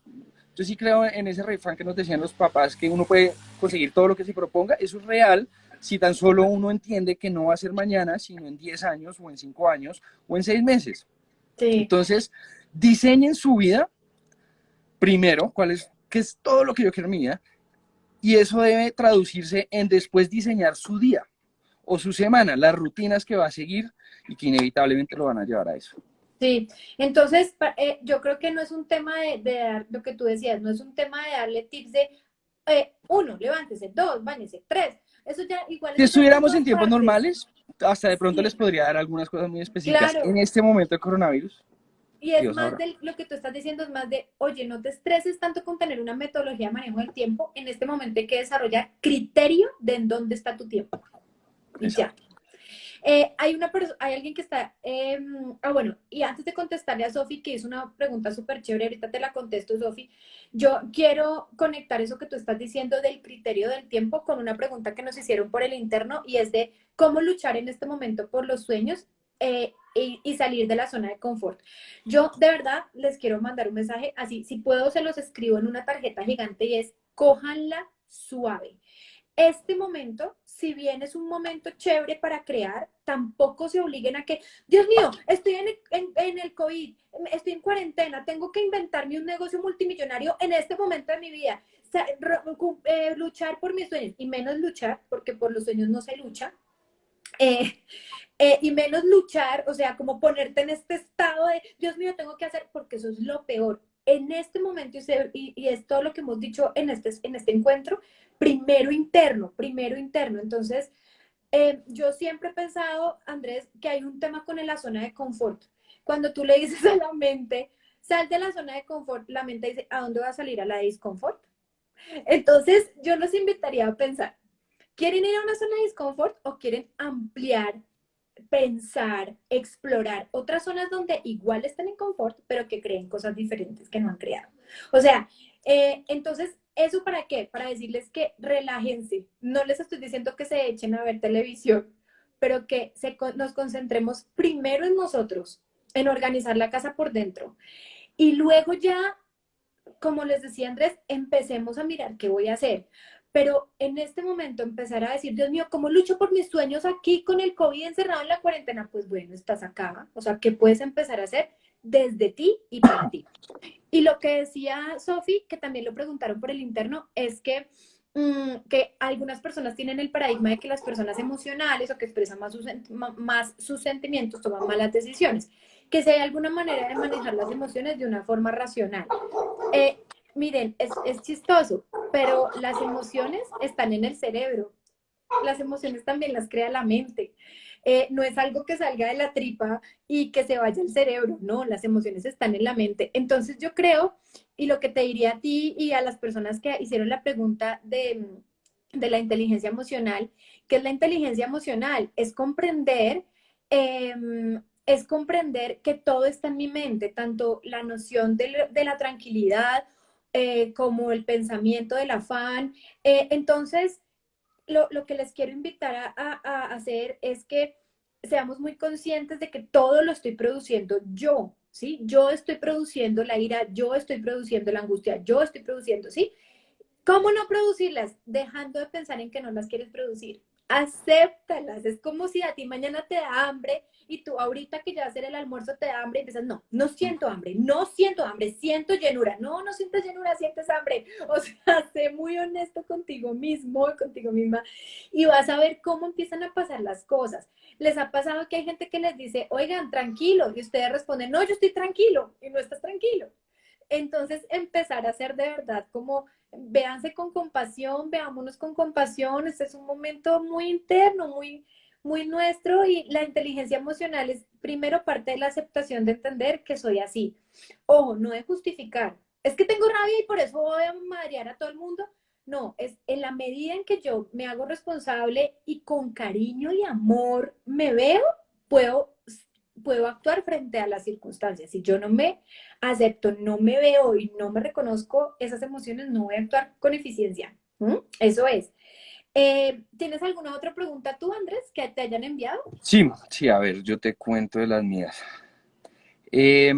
Yo sí creo en ese refrán que nos decían los papás, que uno puede conseguir todo lo que se proponga. Eso es real si tan solo uno entiende que no va a ser mañana, sino en 10 años o en 5 años o en 6 meses.
Sí.
Entonces, diseñen su vida primero, qué es todo lo que yo quiero en mi vida, y eso debe traducirse en después diseñar su día o su semana, las rutinas que va a seguir y que inevitablemente lo van a llevar a eso.
Sí, entonces yo creo que no es un tema de dar lo que tú decías, no es un tema de darle tips de uno, levántese, dos, báñese, tres. Eso ya, igual
Si
eso ya está en
estuviéramos
todas
en tiempos
partes.
normales, hasta de pronto les
Sí,
podría dar algunas cosas muy específicas. En
claro.
este momento de coronavirus,
Y es
Dios
más
sabrá.
de lo que tú estás diciendo, es más de, oye, no te estreses tanto con tener una metodología de manejo del tiempo. En este momento hay que desarrollar criterio de en dónde está tu tiempo. Y ya.
Exacto.
Hay alguien que está, bueno, y antes de contestarle a Sofi, que es una pregunta súper chévere, ahorita te la contesto, Sofi, yo quiero conectar eso que tú estás diciendo del criterio del tiempo con una pregunta que nos hicieron por el interno y es de cómo luchar en este momento por los sueños y salir de la zona de confort. Yo de verdad les quiero mandar un mensaje así, si puedo se los escribo en una tarjeta gigante y es, cójanla suave. Este momento, si bien es un momento chévere para crear, tampoco se obliguen a que, Dios mío, estoy en el COVID, estoy en cuarentena, tengo que inventarme un negocio multimillonario en este momento de mi vida. O sea, luchar por mis sueños, y menos luchar, porque por los sueños no se lucha, eh, y menos luchar, o sea, como ponerte en este estado de, Dios mío, tengo que hacer, porque eso es lo peor. En este momento, y es todo lo que hemos dicho en este encuentro, primero interno, primero interno. Entonces, yo siempre he pensado, Andrés, que hay un tema con la zona de confort. Cuando tú le dices a la mente, Sal de la zona de confort, la mente dice, ¿a dónde va a salir? A la disconfort. Entonces, yo los invitaría a pensar, ¿quieren ir a una zona de disconfort o quieren ampliar, pensar, explorar otras zonas donde igual estén en confort, pero que creen cosas diferentes que no han creado? O sea, entonces, ¿eso para qué? Para decirles que relájense. No les estoy diciendo que se echen a ver televisión, pero que nos concentremos primero en nosotros, en organizar la casa por dentro. Y luego ya, como les decía Andrés, empecemos a mirar qué voy a hacer. Pero en este momento empezar a decir, Dios mío, ¿cómo lucho por mis sueños aquí con el COVID encerrado en la cuarentena? Pues bueno, estás acá. O sea, ¿qué puedes empezar a hacer desde ti y para ti? Y lo que decía Sofi, que también lo preguntaron por el interno, es que algunas personas tienen el paradigma de que las personas emocionales o que expresan más sus sentimientos toman malas decisiones, que si hay alguna manera de manejar las emociones de una forma racional. Miren, es chistoso, pero las emociones están en el cerebro. Las emociones también las crea la mente. No es algo que salga de la tripa y que se vaya al cerebro, no, las emociones están en la mente. Entonces yo creo, y lo que te diría a ti y a las personas que hicieron la pregunta de la inteligencia emocional, ¿qué es la inteligencia emocional? Es comprender que todo está en mi mente, tanto la noción de la tranquilidad como el pensamiento del afán. Entonces, lo que les quiero invitar a hacer es que seamos muy conscientes de que todo lo estoy produciendo yo, ¿sí? Yo estoy produciendo la ira, yo estoy produciendo la angustia, yo estoy produciendo, ¿sí? ¿Cómo no producirlas? Dejando de pensar en que no las quieres producir. Acéptalas. Es como si a ti mañana te da hambre y tú ahorita que ya va a hacer el almuerzo te da hambre y empiezas, no, no siento hambre, no siento hambre, siento llenura. No, no sientes llenura, sientes hambre. O sea, sé muy honesto contigo mismo, contigo misma y vas a ver cómo empiezan a pasar las cosas. Les ha pasado que hay gente que les dice, oigan, tranquilo, y ustedes responden, no, yo estoy tranquilo y no estás tranquilo. Entonces, empezar a hacer de verdad como, véanse con compasión, veámonos con compasión, este es un momento muy interno, muy nuestro y la inteligencia emocional es primero parte de la aceptación de entender que soy así. Ojo, no de justificar. Es que tengo rabia y por eso voy a madrear a todo el mundo. No, es en la medida en que yo me hago responsable y con cariño y amor me veo, puedo, puedo actuar frente a las circunstancias. Si yo no me acepto, no me veo y no me reconozco esas emociones, no voy a actuar con eficiencia. ¿Mm? Eso es. ¿Tienes alguna otra pregunta tú, Andrés, que te hayan enviado?
Sí, sí, a ver, yo te cuento de las mías. Eh,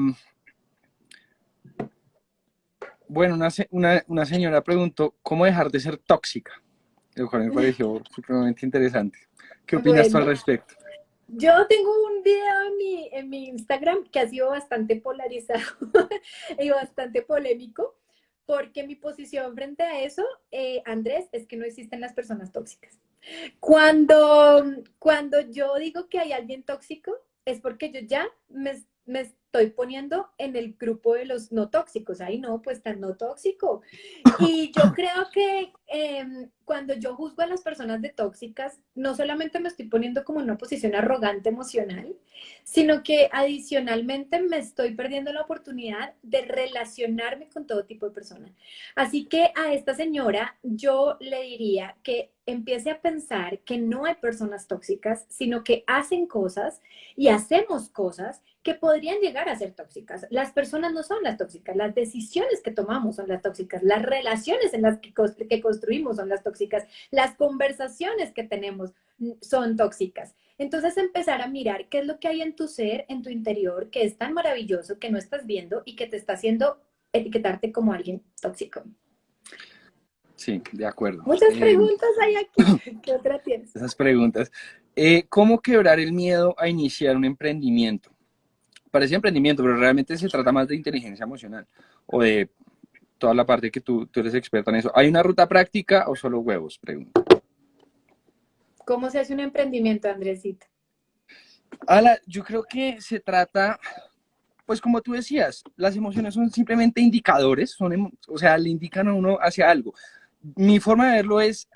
bueno, una señora preguntó cómo dejar de ser tóxica, lo cual me pareció supremamente interesante. ¿Qué opinas tú al
Bueno,
respecto?
yo tengo un video en mi Instagram que ha sido bastante polarizado y bastante polémico, porque mi posición frente a eso, Andrés, es que no existen las personas tóxicas. Cuando yo digo que hay alguien tóxico, es porque yo ya me estoy poniendo en el grupo de los no tóxicos. Ahí no, pues tan no tóxico. Y yo creo que cuando yo juzgo a las personas de tóxicas, no solamente me estoy poniendo como en una posición arrogante emocional, sino que adicionalmente me estoy perdiendo la oportunidad de relacionarme con todo tipo de personas. Así que a esta señora yo le diría que empiece a pensar que no hay personas tóxicas, sino que hacen cosas y hacemos cosas que podrían llegar a ser tóxicas. Las personas no son las tóxicas, las decisiones que tomamos son las tóxicas, las relaciones en las que construimos son las tóxicas, las conversaciones que tenemos son tóxicas. Entonces empezar a mirar qué es lo que hay en tu ser, en tu interior, que es tan maravilloso que no estás viendo y que te está haciendo etiquetarte como alguien tóxico.
Sí, de acuerdo.
Muchas preguntas hay aquí. ¿Qué otra tienes?
Esas preguntas. ¿Cómo quebrar el miedo a iniciar un emprendimiento? Parece emprendimiento, pero realmente se trata más de inteligencia emocional o de toda la parte que tú eres experta en eso. ¿Hay una ruta práctica o solo huevos? Pregunta.
¿Cómo se hace un emprendimiento, Andresito?
Ala, yo creo que se trata, pues como tú decías, las emociones son simplemente indicadores, o sea, le indican a uno hacia algo. Mi forma de verlo es,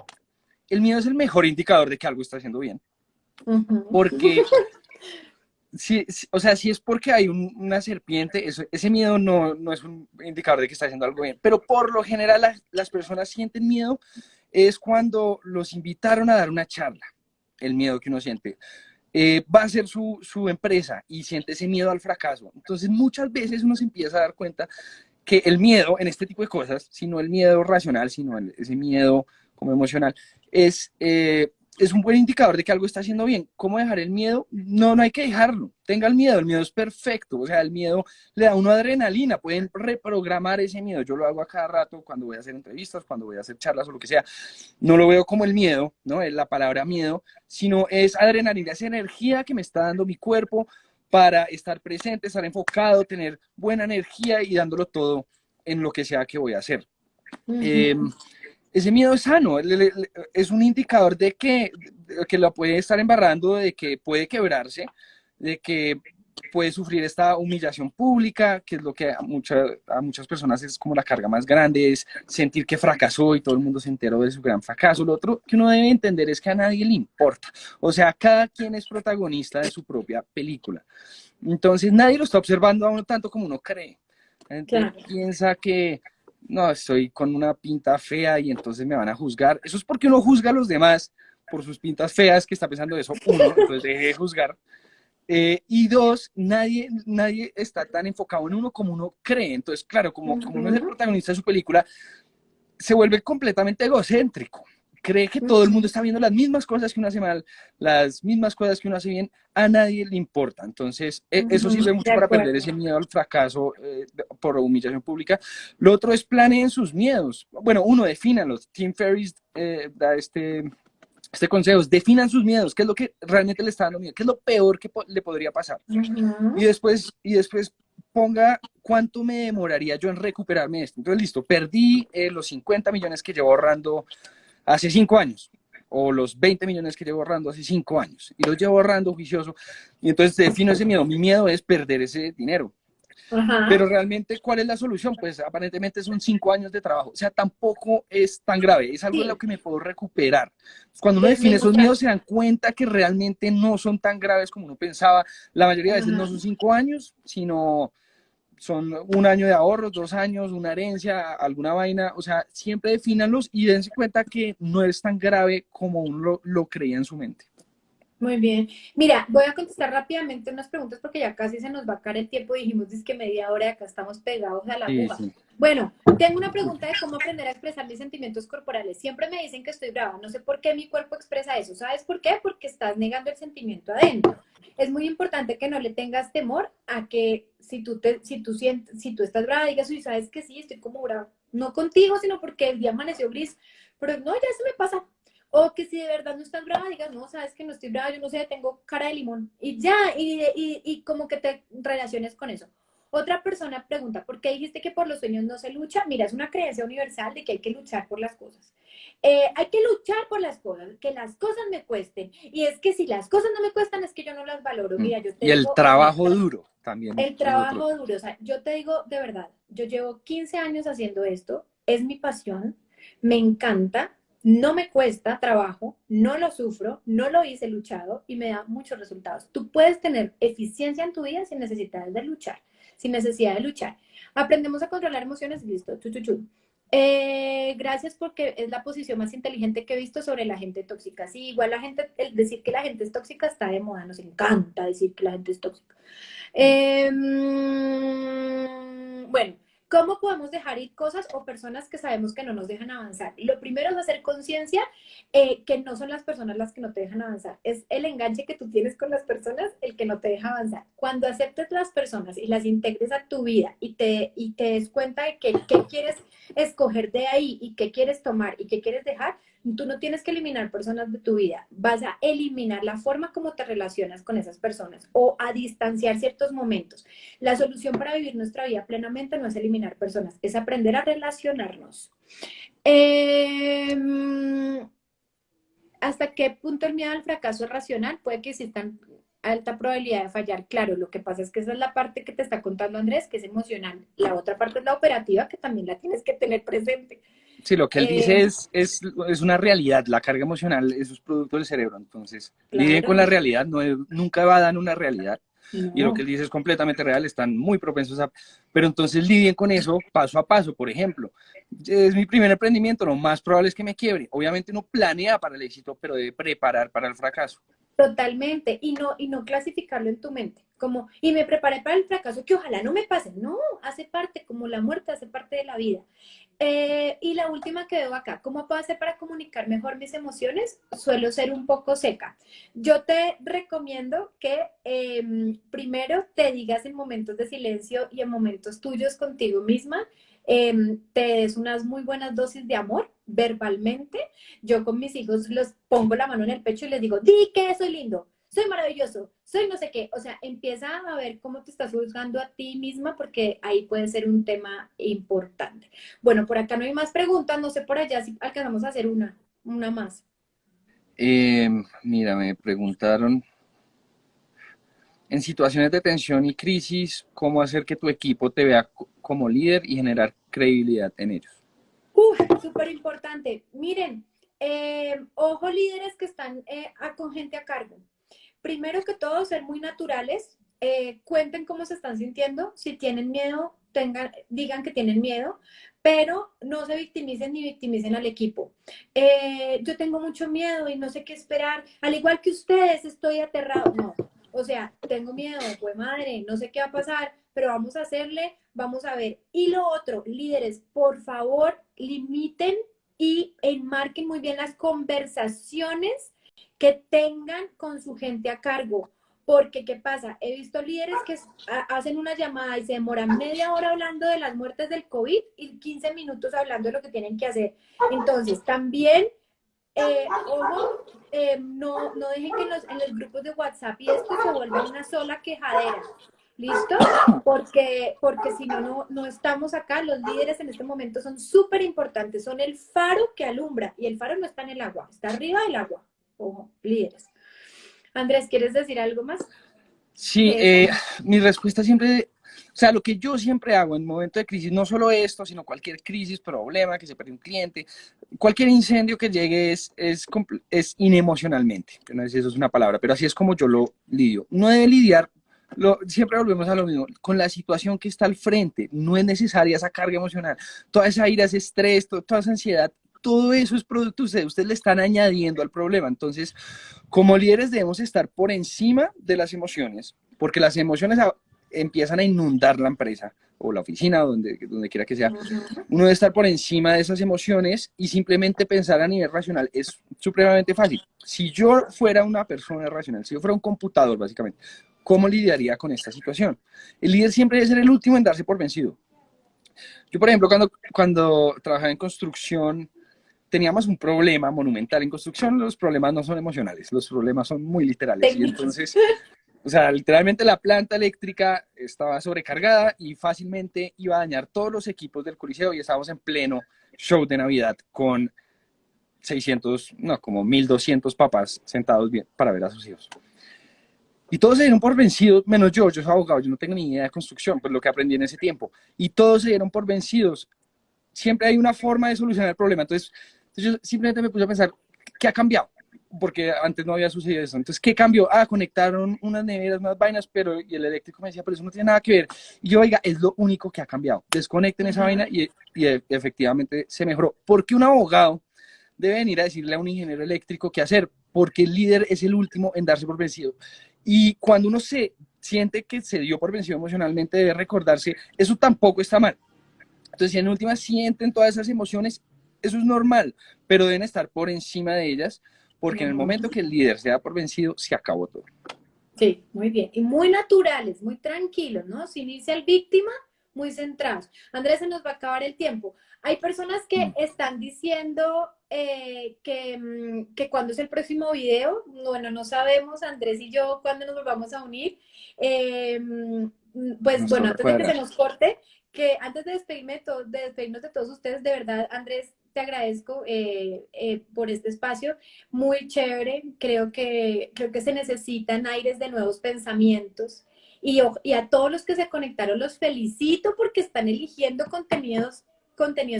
el miedo es el mejor indicador de que algo está haciendo bien,
Uh -huh.
porque o sea, si es porque hay una serpiente, ese miedo no es un indicador de que está haciendo algo bien, pero por lo general las personas sienten miedo es cuando los invitaron a dar una charla, el miedo que uno siente. Va a ser su empresa y siente ese miedo al fracaso. Entonces muchas veces uno se empieza a dar cuenta que el miedo en este tipo de cosas, sino el miedo racional, sino ese miedo como emocional, es un buen indicador de que algo está haciendo bien. ¿Cómo dejar el miedo? No hay que dejarlo. Tenga el miedo es perfecto. O sea, el miedo le da a uno adrenalina, pueden reprogramar ese miedo. Yo lo hago a cada rato cuando voy a hacer entrevistas, cuando voy a hacer charlas o lo que sea. No lo veo como el miedo, ¿no? Es la palabra miedo, sino es adrenalina, es energía que me está dando mi cuerpo para estar presente, estar enfocado, tener buena energía y dándolo todo en lo que sea que voy a hacer. Ese miedo es sano, es un indicador de que lo puede estar embarrando, de que puede quebrarse, de que puede sufrir esta humillación pública, que es lo que a muchas personas es como la carga más grande, es sentir que fracasó y todo el mundo se enteró de su gran fracaso. Lo otro que uno debe entender es que a nadie le importa, o sea, cada quien es protagonista de su propia película. Entonces nadie lo está observando a uno tanto como uno cree. La gente piensa que no, estoy con una pinta fea y entonces me van a juzgar. Eso es porque uno juzga a los demás por sus pintas feas, que está pensando eso, uno, entonces deje de juzgar. Y dos, nadie está tan enfocado en uno como uno cree. Entonces, claro, como uno es el protagonista de su película, se vuelve completamente egocéntrico. Cree que todo el mundo está viendo las mismas cosas que uno hace mal, las mismas cosas que uno hace bien, a nadie le importa. Entonces, eso sirve mucho para perder ese miedo al fracaso por humillación pública. Lo otro es planeen sus miedos. Bueno, uno, defínalos. Tim Ferriss da este consejo, definan sus miedos, qué es lo que realmente le está dando miedo, qué es lo peor que le podría pasar. Y después ponga cuánto me demoraría yo en recuperarme de esto. Entonces, listo, perdí los 50 millones que llevo ahorrando hace 5 años, o los 20 millones que llevo ahorrando hace 5 años, y los llevo ahorrando juicioso, y entonces defino ese miedo. Mi miedo es perder ese dinero. Pero realmente, ¿cuál es la solución? Pues aparentemente son 5 años de trabajo. O sea, tampoco es tan grave. Es algo de lo que me puedo recuperar. Cuando uno define esos miedos, se dan cuenta que realmente no son tan graves como uno pensaba. La mayoría de veces no son 5 años, sino son 1 año de ahorros, 2 años, una herencia, alguna vaina. O sea, siempre defínanlos y dense cuenta que no es tan grave como uno lo creía en su mente.
Muy bien. Mira, voy a contestar rápidamente unas preguntas porque ya casi se nos va a caer el tiempo. Dijimos que media hora y acá estamos pegados a la aguja. Sí. Bueno, tengo una pregunta de cómo aprender a expresar mis sentimientos corporales. Siempre me dicen que estoy brava. No sé por qué mi cuerpo expresa eso. ¿Sabes por qué? Porque estás negando el sentimiento adentro. Es muy importante que no le tengas temor a que si tú estás brava, digas, uy, ¿sabes que sí? Estoy como brava. No contigo, sino porque el día amaneció gris. Pero no, ya se me pasa. O que si de verdad no estás brava, digas, no, sabes que no estoy brava, yo no sé, tengo cara de limón. Y ya, y como que te relaciones con eso. Otra persona pregunta, ¿por qué dijiste que por los sueños no se lucha? Mira, es una creencia universal de que hay que luchar por las cosas. Hay que luchar por las cosas, que las cosas me cuesten. Y es que si las cosas no me cuestan, es que yo no las valoro. Mira, yo te
y el trabajo duro también.
El trabajo duro, o sea, yo te digo de verdad, yo llevo 15 años haciendo esto, es mi pasión, me encanta. No me cuesta trabajo, no lo sufro, no lo hice luchado y me da muchos resultados. Tú puedes tener eficiencia en tu vida sin necesidad de luchar, sin necesidad de luchar. Aprendemos a controlar emociones, listo, gracias porque es la posición más inteligente que he visto sobre la gente tóxica. Sí, igual la gente, el decir que la gente es tóxica está de moda, nos encanta decir que la gente es tóxica. Bueno. ¿Cómo podemos dejar ir cosas o personas que sabemos que no nos dejan avanzar? Lo primero es hacer conciencia que no son las personas las que no te dejan avanzar. Es el enganche que tú tienes con las personas el que no te deja avanzar. Cuando aceptes las personas y las integres a tu vida y te des cuenta de qué quieres escoger de ahí y qué quieres tomar y qué quieres dejar, tú no tienes que eliminar personas de tu vida. Vas a eliminar la forma como te relacionas con esas personas o a distanciar ciertos momentos. La solución para vivir nuestra vida plenamente no es eliminar personas, es aprender a relacionarnos. ¿Hasta qué punto el miedo al fracaso es racional? Puede que existan alta probabilidad de fallar. Claro, lo que pasa es que esa es la parte que te está contando Andrés, que es emocional. La otra parte es la operativa, que también la tienes que tener presente.
Sí, lo que él dice es una realidad, la carga emocional, eso es producto del cerebro, entonces claro. Lidien con la realidad, nunca va a dar una realidad, Y lo que él dice es completamente real, están muy propensos a... Pero entonces lidien con eso paso a paso. Por ejemplo, es mi primer emprendimiento, lo más probable es que me quiebre. Obviamente uno planea para el éxito, pero debe preparar para el fracaso.
Totalmente, y no clasificarlo en tu mente, como, y me preparé para el fracaso, que ojalá no me pase, no, hace parte, como la muerte hace parte de la vida. Y la última que veo acá, ¿cómo puedo hacer para comunicar mejor mis emociones? Suelo ser un poco seca. Yo te recomiendo que primero te digas en momentos de silencio y en momentos tuyos contigo misma, te des unas muy buenas dosis de amor verbalmente. Yo con mis hijos los pongo la mano en el pecho y les digo, di que soy lindo, soy maravilloso, soy no sé qué. O sea, empieza a ver cómo te estás juzgando a ti misma porque ahí puede ser un tema importante. Bueno, por acá no hay más preguntas, no sé por allá si alcanzamos a hacer una más.
Mira, me preguntaron, en situaciones de tensión y crisis, ¿cómo hacer que tu equipo te vea como líder y generar credibilidad en ellos?
Súper importante. Miren, ojo líderes que están con gente a cargo. Primero que todo, ser muy naturales, cuenten cómo se están sintiendo, si tienen miedo, digan que tienen miedo, pero no se victimicen ni victimicen al equipo. Yo tengo mucho miedo y no sé qué esperar, al igual que ustedes, estoy aterrado. No, o sea, tengo miedo, pues madre, no sé qué va a pasar, pero vamos a hacerle, vamos a ver. Y lo otro, líderes, por favor, limiten y enmarquen muy bien las conversaciones que tengan con su gente a cargo. Porque, ¿qué pasa? He visto líderes que hacen una llamada y se demoran media hora hablando de las muertes del COVID y 15 minutos hablando de lo que tienen que hacer. Entonces, también, ojo, no dejen que en los grupos de WhatsApp y esto se vuelva una sola quejadera. ¿Listo? Porque si no, no estamos acá. Los líderes en este momento son súper importantes. Son el faro que alumbra. Y el faro no está en el agua, está arriba del agua. Ojo, líderes. Andrés, ¿quieres decir algo más
Sí,
de eso?
mi respuesta siempre, o sea, lo que yo siempre hago en momento de crisis, no solo esto, sino cualquier crisis, problema, que se perdió un cliente, cualquier incendio que llegue es inemocionalmente, que no sé si eso es una palabra, pero así es como yo lo lidio. No debe lidiar, siempre volvemos a lo mismo, con la situación que está al frente, no es necesaria esa carga emocional, toda esa ira, ese estrés, toda esa ansiedad, todo eso es producto de ustedes le están añadiendo al problema. Entonces, como líderes debemos estar por encima de las emociones, porque las emociones empiezan a inundar la empresa o la oficina, donde quiera que sea.
Ujú.
Uno debe estar por encima de esas emociones y simplemente pensar a nivel racional. Es supremamente fácil. Si yo fuera una persona racional, si yo fuera un computador, básicamente, ¿cómo lidiaría con esta situación? El líder siempre debe ser el último en darse por vencido. Yo, por ejemplo, cuando trabajaba en construcción, teníamos un problema monumental. En construcción los problemas no son emocionales, los problemas son muy literales. Y
Técnicos.
entonces, o sea, literalmente la planta eléctrica estaba sobrecargada y fácilmente iba a dañar todos los equipos del Coliseo y estábamos en pleno show de Navidad con 600, no, como 1200 papás sentados bien para ver a sus hijos. Y todos se dieron por vencidos, menos yo soy abogado, yo no tengo ni idea de construcción, pues lo que aprendí en ese tiempo. Y todos se dieron por vencidos. Siempre hay una forma de solucionar el problema. Entonces yo simplemente me puse a pensar, ¿qué ha cambiado? Porque antes no había sucedido eso. Entonces, ¿qué cambió? Ah, conectaron unas neveras, unas vainas, pero y el eléctrico me decía, pero eso no tiene nada que ver. Y yo, oiga, es lo único que ha cambiado. Desconecten esa vaina
Ujú.
y efectivamente se mejoró. Porque un abogado debe venir a decirle a un ingeniero eléctrico qué hacer, porque el líder es el último en darse por vencido. Y cuando uno se siente que se dio por vencido emocionalmente, debe recordarse, eso tampoco está mal. Entonces, si en última sienten todas esas emociones, eso es normal, pero deben estar por encima de ellas, porque en el momento
Ujú.
que el líder se da por vencido, se acabó todo.
Sí, muy bien. Y muy naturales, muy tranquilos, ¿no? Sin irse al víctima, muy centrados. Andrés, se nos va a acabar el tiempo. Hay personas que están diciendo que cuándo es el próximo video. Bueno, no sabemos, Andrés y yo, cuándo nos volvamos a unir. Pues
Nos
bueno,
toca
antes de que se
cuadrar.
nos corte, que antes de de despedirnos de todos ustedes, de verdad, Andrés, te agradezco por este espacio muy chévere. Creo que se necesitan aires de nuevos pensamientos. Y a todos los que se conectaron los felicito porque están eligiendo contenidos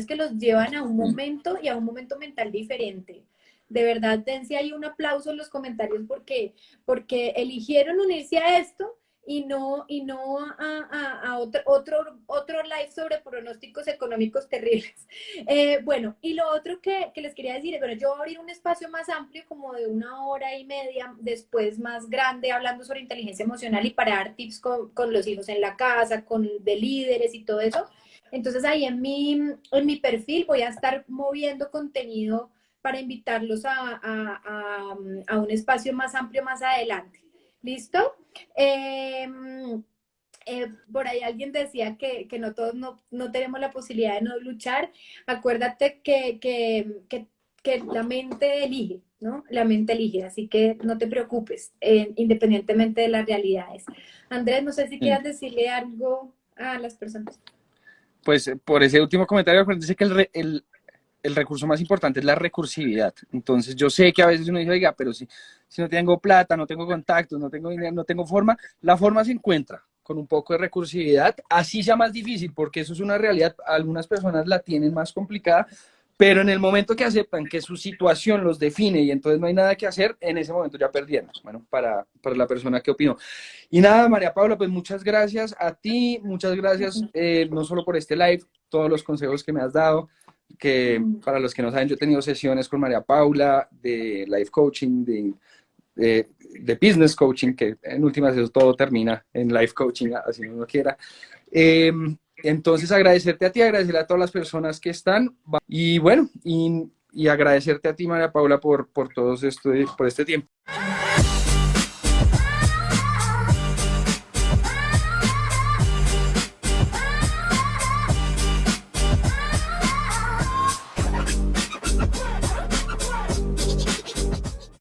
que los llevan a un momento y a un momento mental diferente. De verdad, dense ahí un aplauso en los comentarios porque eligieron unirse a esto y no a otro live sobre pronósticos económicos terribles. Bueno, y lo otro que les quería decir, bueno, yo voy a abrir un espacio más amplio, como de 1 hora y media, después más grande, hablando sobre inteligencia emocional y para dar tips con los hijos en la casa, de líderes y todo eso. Entonces ahí en mi perfil voy a estar moviendo contenido para invitarlos a un espacio más amplio más adelante. ¿Listo? Eh, por ahí alguien decía que no todos no tenemos la posibilidad de no luchar. Acuérdate que la mente elige, ¿no? La mente elige, así que no te preocupes, independientemente de las realidades. Andrés, no sé si
Sí.
quieras decirle algo a las personas.
Pues por ese último comentario, acuérdense que el recurso más importante es la recursividad. Entonces, yo sé que a veces uno dice, oiga, pero si no tengo plata, no tengo contactos, no tengo dinero, no tengo forma, la forma se encuentra con un poco de recursividad, así sea más difícil, porque eso es una realidad, algunas personas la tienen más complicada, pero en el momento que aceptan que su situación los define y entonces no hay nada que hacer, en ese momento ya perdieron. Bueno, para la persona que opinó. Y nada, María Paula, pues muchas gracias a ti, muchas gracias no solo por este live, todos los consejos que me has dado, que para los que no saben, yo he tenido sesiones con María Paula de life coaching, de business coaching, que en últimas eso todo termina en life coaching, así uno quiera. Entonces agradecerte a ti, agradecerle a todas las personas que están y bueno, y agradecerte a ti, María Paula, por todo esto, por este tiempo.